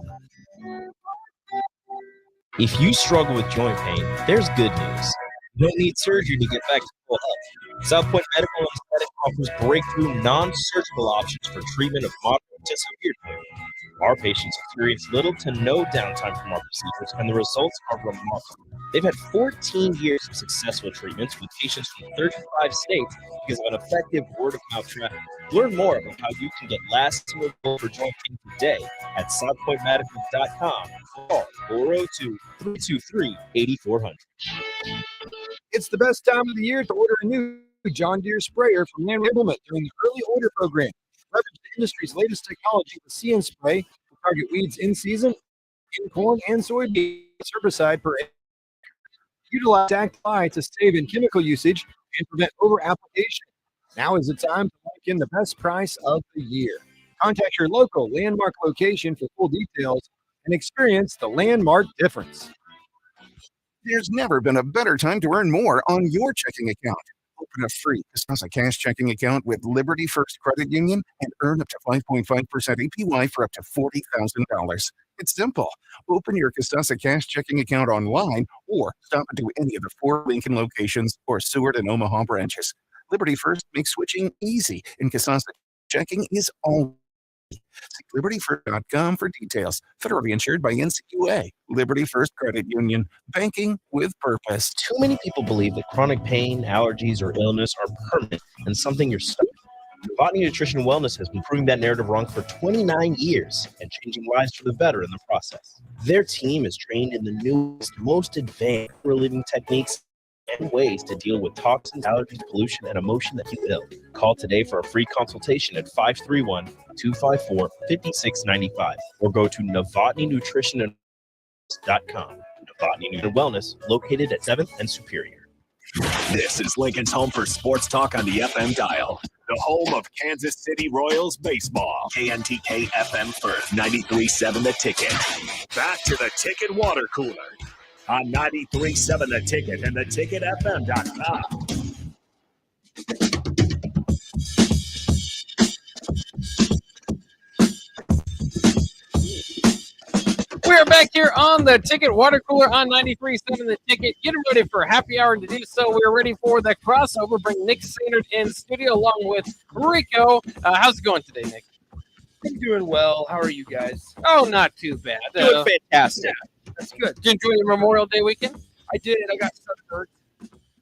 If you struggle with joint pain, there's good news. You don't need surgery to get back to full health. South Point Medical Aesthetic offers breakthrough non-surgical options for treatment of moderate to severe pain. Our patients experience little to no downtime from our procedures, and the results are remarkable. They've had 14 years of successful treatments with patients from 35 states because of an effective word-of-mouth traffic. Learn more about how you can get lasting relief for joint pain today at southpointmedical.com. Call 402-323-8400. It's the best time of the year to order a new John Deere sprayer from Land Implement during the early order program. Leverage the industry's latest technology with CN Spray to target weeds in season, in corn and soybean. Herbicide per acre. Utilize Actify to save in chemical usage and prevent over-application. Now is the time to lock in the best price of the year. Contact your local Landmark location for full details and experience the Landmark difference. There's never been a better time to earn more on your checking account. Open a free Costanza Cash checking account with Liberty First Credit Union and earn up to 5.5% APY for up to $40,000. It's simple. Open your Costanza Cash checking account online or stop into any of the 4 Lincoln locations or Seward and Omaha branches. Liberty First makes switching easy, and Costanza checking is all. See libertyfirst.com for details. Federally insured by NCUA. Liberty First Credit Union. Banking with purpose. Too many people believe that chronic pain, allergies, or illness are permanent and something you're stuck with. Novotny Nutrition Wellness has been proving that narrative wrong for 29 years and changing lives for the better in the process. Their team is trained in the newest, most advanced relieving techniques and ways to deal with toxins, allergies, pollution, and emotion that you ill. Call today for a free consultation at 531-254-5695 or go to novotnynutrition.com. Novotny Nutrition Wellness, located at 7th and Superior. This is Lincoln's home for sports talk on the FM dial. The home of Kansas City Royals baseball. KNTK FM First, 93.7 The Ticket. Back to the Ticket Water Cooler on 93.7 The Ticket and theticketfm.com. We're back here on the Ticket Water Cooler on 93.7 The Ticket. Getting ready for happy hour. To do so, we're ready for the crossover. Bring Nick Sanders in studio along with Rico. How's it going today, Nick? I'm doing well. How are you guys? Oh, not too bad. Doing fantastic. Yeah, that's good. Did you enjoy your Memorial Day weekend? I did. I got sunburned.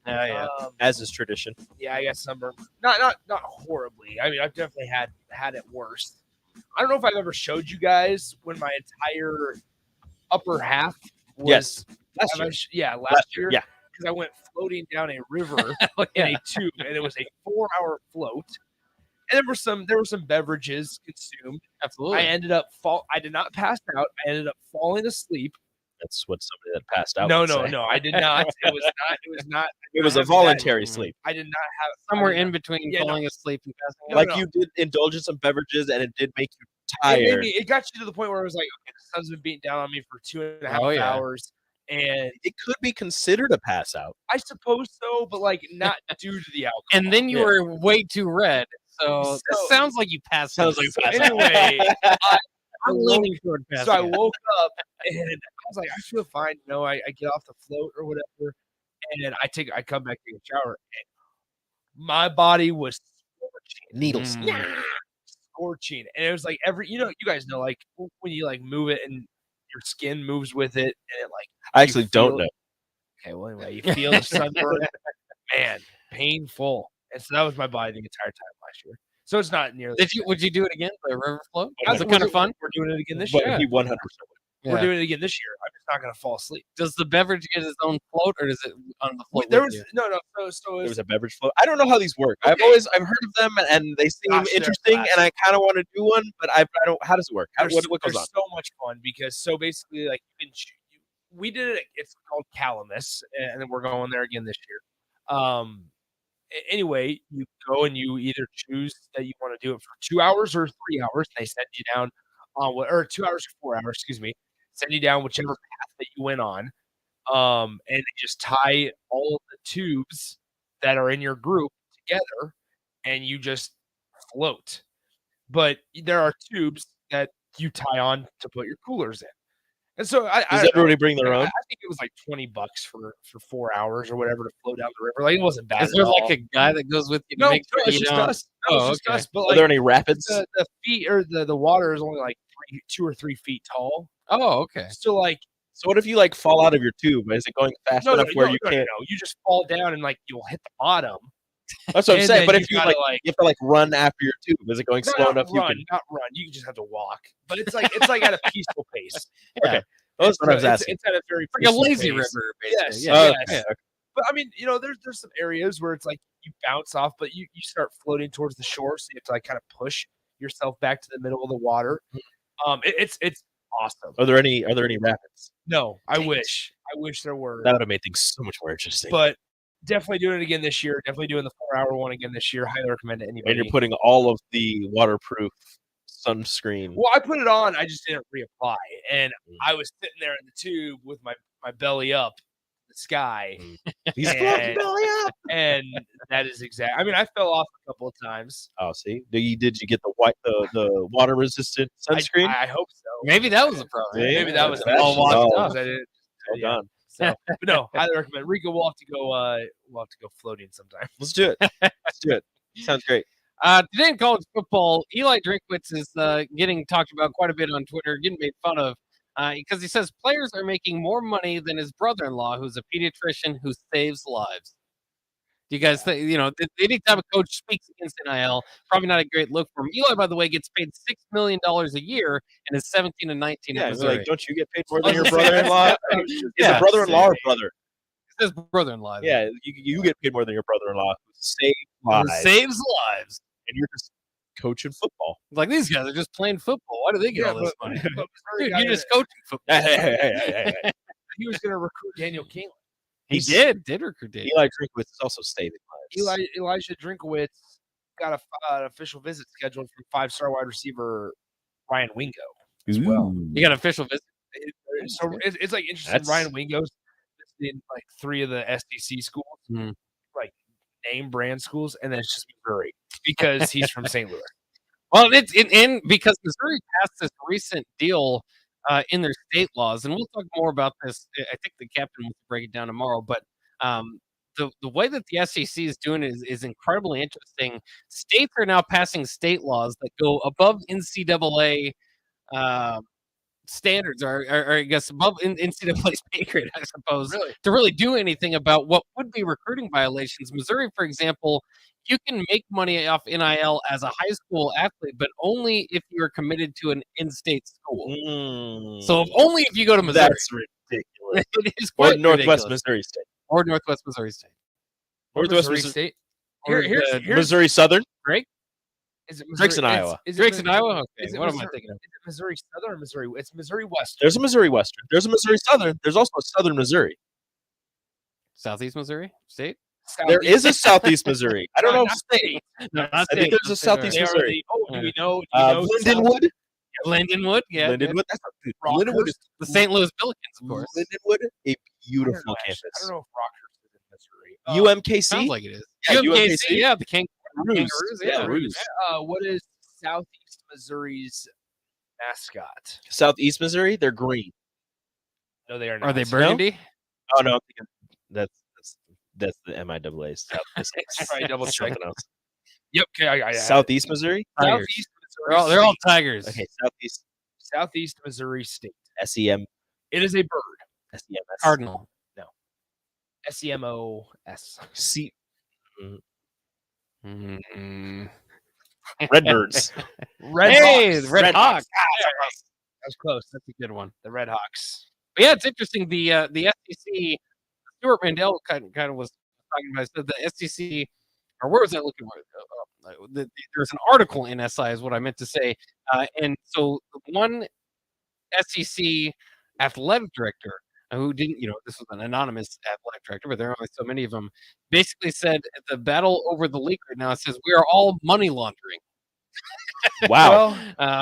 Yeah. As is tradition. Yeah, I got sunburned. Not horribly. I mean, I've definitely had it worse. I don't know if I've ever showed you guys when my entire upper half was last year. last year. Yeah. Because I went floating down a river in a tube, and it was a 4-hour float. And there were some beverages consumed. Absolutely. I ended up I did not pass out. I ended up falling asleep. That's what somebody that passed out No, would no, say. no. I did not. It was not. It was a voluntary sleep. I did not have Somewhere in between falling asleep and passing out. Like you did indulge in some beverages and it did make you tired. It got you to the point where it was like, okay, the sun's been beating down on me for 2.5 hours. And it could be considered a pass out. I suppose so, but like not due to the alcohol. And then you were way too red. So it sounds like you passed out. Anyway, I'm leaning toward passing so I out. woke up and I was like, I feel fine. You know, I get off the float or whatever, and I come back to take a shower, and my body was scorching. Needles. Scorching. And it was like you guys know, like when you like move it and your skin moves with it, and it like I actually don't know. Okay, well anyway, you feel the sunburn. Man, painful. And so that was my body the entire time last year. So it's not nearly. Would you do it again? The river float? Was it We're kind of fun? We're doing it again this But year. he 100%. We're doing it again this year. I'm just not going to fall asleep. Does the beverage get its own float, or does it on the float? There with was you? no. So There was a beverage float. I don't know how these work. I've heard of them and they seem Gosh, they're interesting classic. and I kind of want to do one, but I don't. How does it work? What goes There's on? so much fun because so basically like we did it. It's called Calamus, and then we're going there again this year. Anyway, you go and you either choose that you want to do it for 2 hours or 3 hours. They send you down on or 2 hours or 4 hours, excuse me. Send you down whichever path that you went on. And they just tie all of the tubes that are in your group together and you just float. But there are tubes that you tie on to put your coolers in. And so Does everybody bring their own? I think it was like $20 for 4 hours or whatever to float down the river. Like it wasn't bad. Is there at like all. a guy that goes with you to No, make sure it's you just don't? us. No, it's just us. But Are like, there any rapids? the feet or the water is only like 2 or 3 feet tall. Oh, okay. So like, So what if you like fall out of your tube? Is it going fast enough where you can't? No, you just fall down and like you'll hit the bottom. That's what I'm And saying. then But you if you gotta, like, you have to like run after your tube. Is it going slow not enough? run, You can. not run. You just have to walk. But it's like at a peaceful pace. Okay, that's what I was asking. It's at a very Like a peaceful lazy pace. river, basically. Yes, Yeah. yes. Okay. But I mean, there's some areas where it's like you bounce off, but you start floating towards the shore, so you have to like kind of push yourself back to the middle of the water. It's awesome. Are there any rapids? No, I wish there were. That would have made things so much more interesting. But definitely doing it again this year. Definitely doing the 4-hour one again this year. Highly recommend it. Anybody. And you're putting all of the waterproof sunscreen. Well, I put it on. I just didn't reapply, and I was sitting there in the tube with my belly up, the sky. He's belly up, and that is exact. I mean, I fell off a couple of times. Oh, see, did you get the water resistant sunscreen? I hope so. Maybe that was a problem. Maybe that was all washed up. I didn't. Well done. So, but no, highly recommend. Rico, we'll have to go floating sometime. Let's do it. Let's do it. Sounds great. Today in college football, Eli Drinkwitz is getting talked about quite a bit on Twitter, getting made fun of because he says players are making more money than his brother-in-law, who's a pediatrician who saves lives. Do you guys think, any type of coach speaks against NIL, probably not a great look for him. Eli, by the way, gets paid $6 million a year and is 17 and 19 Yeah, in Missouri. like, don't you get paid more than your brother-in-law? Is a brother-in-law or brother? It says brother-in-law. Yeah, you get paid more than your brother-in-law who saves lives. Saves lives. And you're just coaching football. Like, these guys are just playing football. Why do they get all this money? Dude, you're just coaching football. Hey. He was going to recruit Daniel Kingler. He did recruit Daniel. Eli Drinkwitz is also saving lives. Elijah Drinkowitz got an official visit scheduled from 5-star wide receiver Ryan Wingo as well. You got an official visit? So it's like interesting. Ryan Wingo's in like 3 of the SEC schools, like name brand schools, and then it's just Missouri because he's from St. Louis. Well, it's because Missouri passed this recent deal in their state laws, and we'll talk more about this. I think the captain will break it down tomorrow, but the way that the SEC is doing it is incredibly interesting. States are now passing state laws that go above NCAA standards, or I guess above NCAA's pay grade, I suppose, to really do anything about what would be recruiting violations. Missouri, for example, you can make money off NIL as a high school athlete, but only if you're committed to an in-state school. So only if you go to Missouri. That's ridiculous. It is quite or Northwest ridiculous. Missouri State. Or Northwest Missouri State. Northwest Missouri State. Or Here's Missouri Southern. Greg? Is it Drake's in Iowa. Drake's in Iowa? Okay. Is it What am I Missouri- thinking of? Is it Missouri Southern or Missouri? It's Missouri Western. There's a Missouri Western. There's a Missouri Southern. There's also a Southern Missouri. Southeast Missouri State? There is a Southeast Missouri. I don't know. Not state. No, not I state. think there's a Southeast They are Missouri. do we know? Lindenwood. Lindenwood, yeah. Lindenwood. That's not dude, Lindenwood is The St. Louis Billikens, of course. Lindenwood, a beautiful I campus. don't know if Rockhurst is in Missouri. UMKC. Sounds like it is. Yeah, UMKC, UMKC. yeah, the Kangaroos. Yeah, Roos. What is Southeast Missouri's mascot? Southeast Missouri. They're green. No, they are not. Are they burgundy? Oh no, I'm thinking that's the MIAA. Southeast. Probably double check. Something else. Yep. Okay, I Southeast Missouri. Tigers. Southeast Missouri. They're all State. Tigers. Okay, Southeast Missouri State. SEM. It is a bird. SEMS. Cardinal. SEMOS. C. Mm. Redbirds. Red Hey, Hawks. the Red Hawks. That was close. That's a good one. The Red Hawks. But yeah, it's interesting. The SEC, Stuart Mandel kind of was talking about. Said the SEC, or where was I looking for? There's an article in SI, is what I meant to say. And so the one SEC athletic director who didn't, this was an anonymous athletic director, but there are only so many of them, basically said the battle over the league right now, it says we are all money laundering. Wow.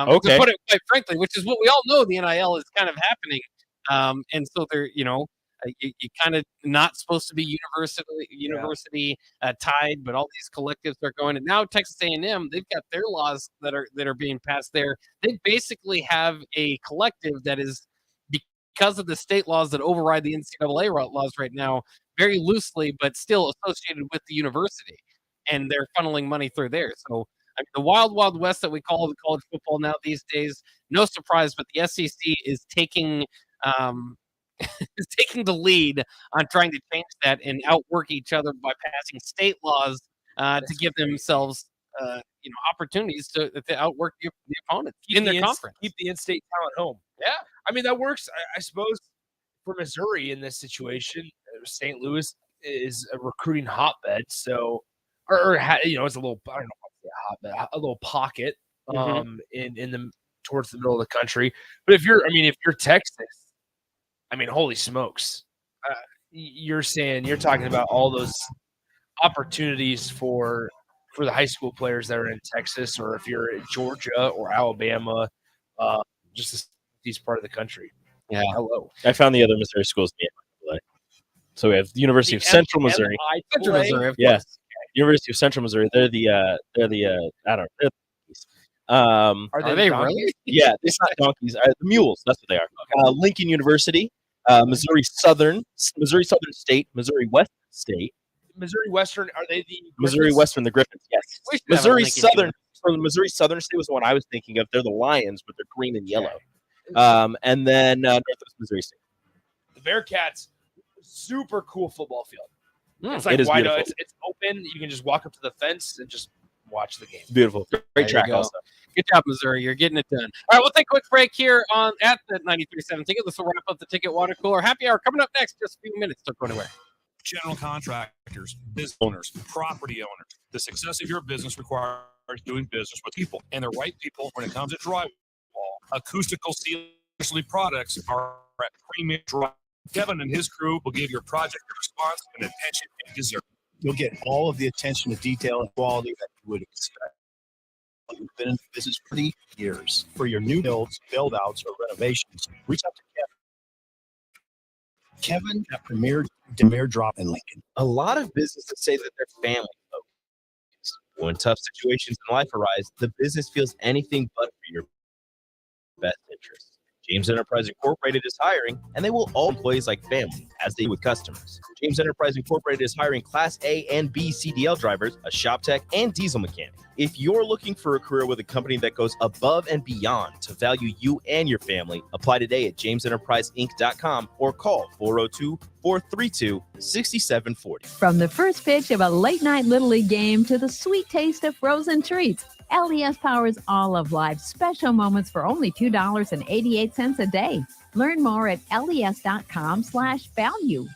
Okay. To put it quite frankly, which is what we all know the NIL is kind of happening. And so they're, you kind of not supposed to be university tied, but all these collectives are going. And now Texas A&M, they've got their laws that are being passed there. They basically have a collective that is, because of the state laws that override the NCAA laws right now, very loosely, but still associated with the university, and they're funneling money through there. So the wild, wild west that we call the college football now these days, no surprise, but the SEC is taking is taking the lead on trying to change that and outwork each other by passing state laws to give themselves opportunities to outwork the opponents in their conference. Keep the in-state talent home. Yeah. I mean, that works, I suppose, for Missouri in this situation. St. Louis is a recruiting hotbed, so, it's a little, I don't know if I'd say a hotbed, a little pocket in the towards the middle of the country. But if you're Texas, holy smokes, you're talking about all those opportunities for the high school players that are in Texas, or if you're in Georgia or Alabama, just this part of the country. Yeah. Hello. I found the other Missouri schools in the MIAA. So we have the University of Central Missouri. Central Missouri, of Yes. course. University of Central Missouri. They're the I don't know. They're the Are they really? Yeah, it's not donkeys. The mules. That's what they are. Lincoln University, Missouri Southern State, Missouri West State, Missouri Western. Are they the Missouri Western, the Griffins. Yes. We should have a Missouri Lincoln Southern. So the Missouri Southern State was the one I was thinking of. They're the Lions, but they're green and yellow. And then Northwest Missouri State. The Bearcats, super cool football field. It's It like is wide beautiful. open. It's open. You can just walk up to the fence and just watch the game. Beautiful. There Great you track go. also. Good job, Missouri. You're getting it done. All right, we'll take a quick break here at the 93.7 Ticket. This will wrap up the Ticket Water Cooler Happy Hour. Coming up next, just a few minutes. Don't go anywhere. General contractors, business owners, property owners. The success of your business requires doing business with people, and the right people when it comes to drywall. Acoustical ceiling products are at premium drywall. Kevin and his crew will give your project the response and attention it deserves. You'll get all of the attention to detail and quality that you would expect. We've been in business for 30 years. For your new builds, build-outs, or renovations, reach out to Kevin. Kevin at Premier Drop in Lincoln. A lot of businesses say that they're family focused. When tough situations in life arise, the business feels anything but for your best interests. James Enterprise Incorporated is hiring, and they will all employees like family, as they do with customers. James Enterprise Incorporated is hiring Class A and B CDL drivers, a shop tech, and diesel mechanic. If you're looking for a career with a company that goes above and beyond to value you and your family, apply today at jamesenterpriseinc.com or call 402-432-6740. From the first pitch of a late-night Little League game to the sweet taste of frozen treats, LES powers all of life's special moments for only $2.88 a day. Learn more at les.com/value.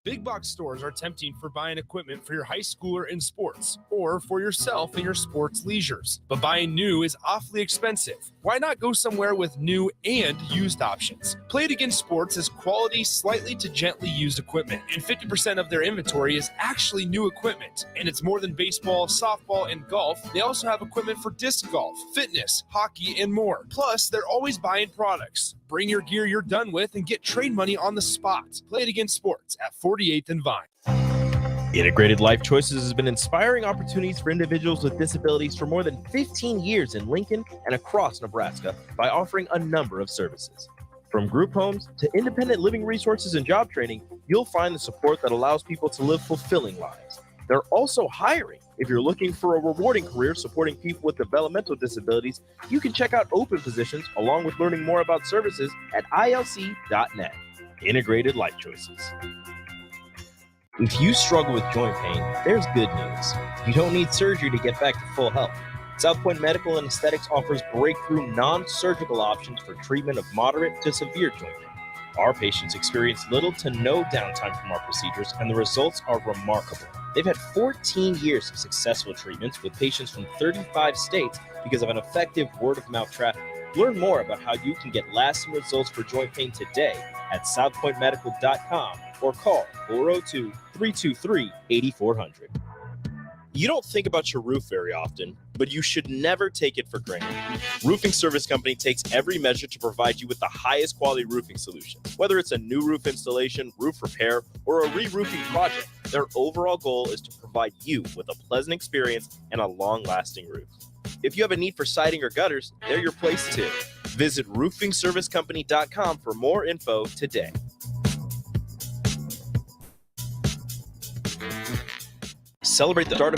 Big box stores are tempting for buying equipment for your high schooler in sports or for yourself in your sports leisures. But buying new is awfully expensive. Why not go somewhere with new and used options? Play It Again Sports is quality, slightly to gently used equipment, and 50% of their inventory is actually new equipment. And it's more than baseball, softball, and golf. They also have equipment for disc golf, fitness, hockey, and more. Plus, they're always buying products. Bring your gear you're done with and get trade money on the spot. Play It Again Sports at 48th and Vine. Integrated Life Choices has been inspiring opportunities for individuals with disabilities for more than 15 years in Lincoln and across Nebraska by offering a number of services. From group homes to independent living resources and job training, you'll find the support that allows people to live fulfilling lives. They're also hiring. If you're looking for a rewarding career supporting people with developmental disabilities, you can check out open positions along with learning more about services at ilc.net. Integrated Life Choices. If you struggle with joint pain, there's good news. You don't need surgery to get back to full health. South Point Medical and Aesthetics offers breakthrough non-surgical options for treatment of moderate to severe joint pain. Our patients experience little to no downtime from our procedures, and the results are remarkable. They've had 14 years of successful treatments with patients from 35 states because of an effective word-of-mouth traffic. Learn more about how you can get lasting results for joint pain today at southpointmedical.com or call 402-323-8400. You don't think about your roof very often, but you should never take it for granted. Roofing Service Company takes every measure to provide you with the highest quality roofing solution. Whether it's a new roof installation, roof repair, or a re-roofing project, their overall goal is to provide you with a pleasant experience and a long-lasting roof. If you have a need for siding or gutters, they're your place too. Visit roofingservicecompany.com for more info today. Celebrate the start of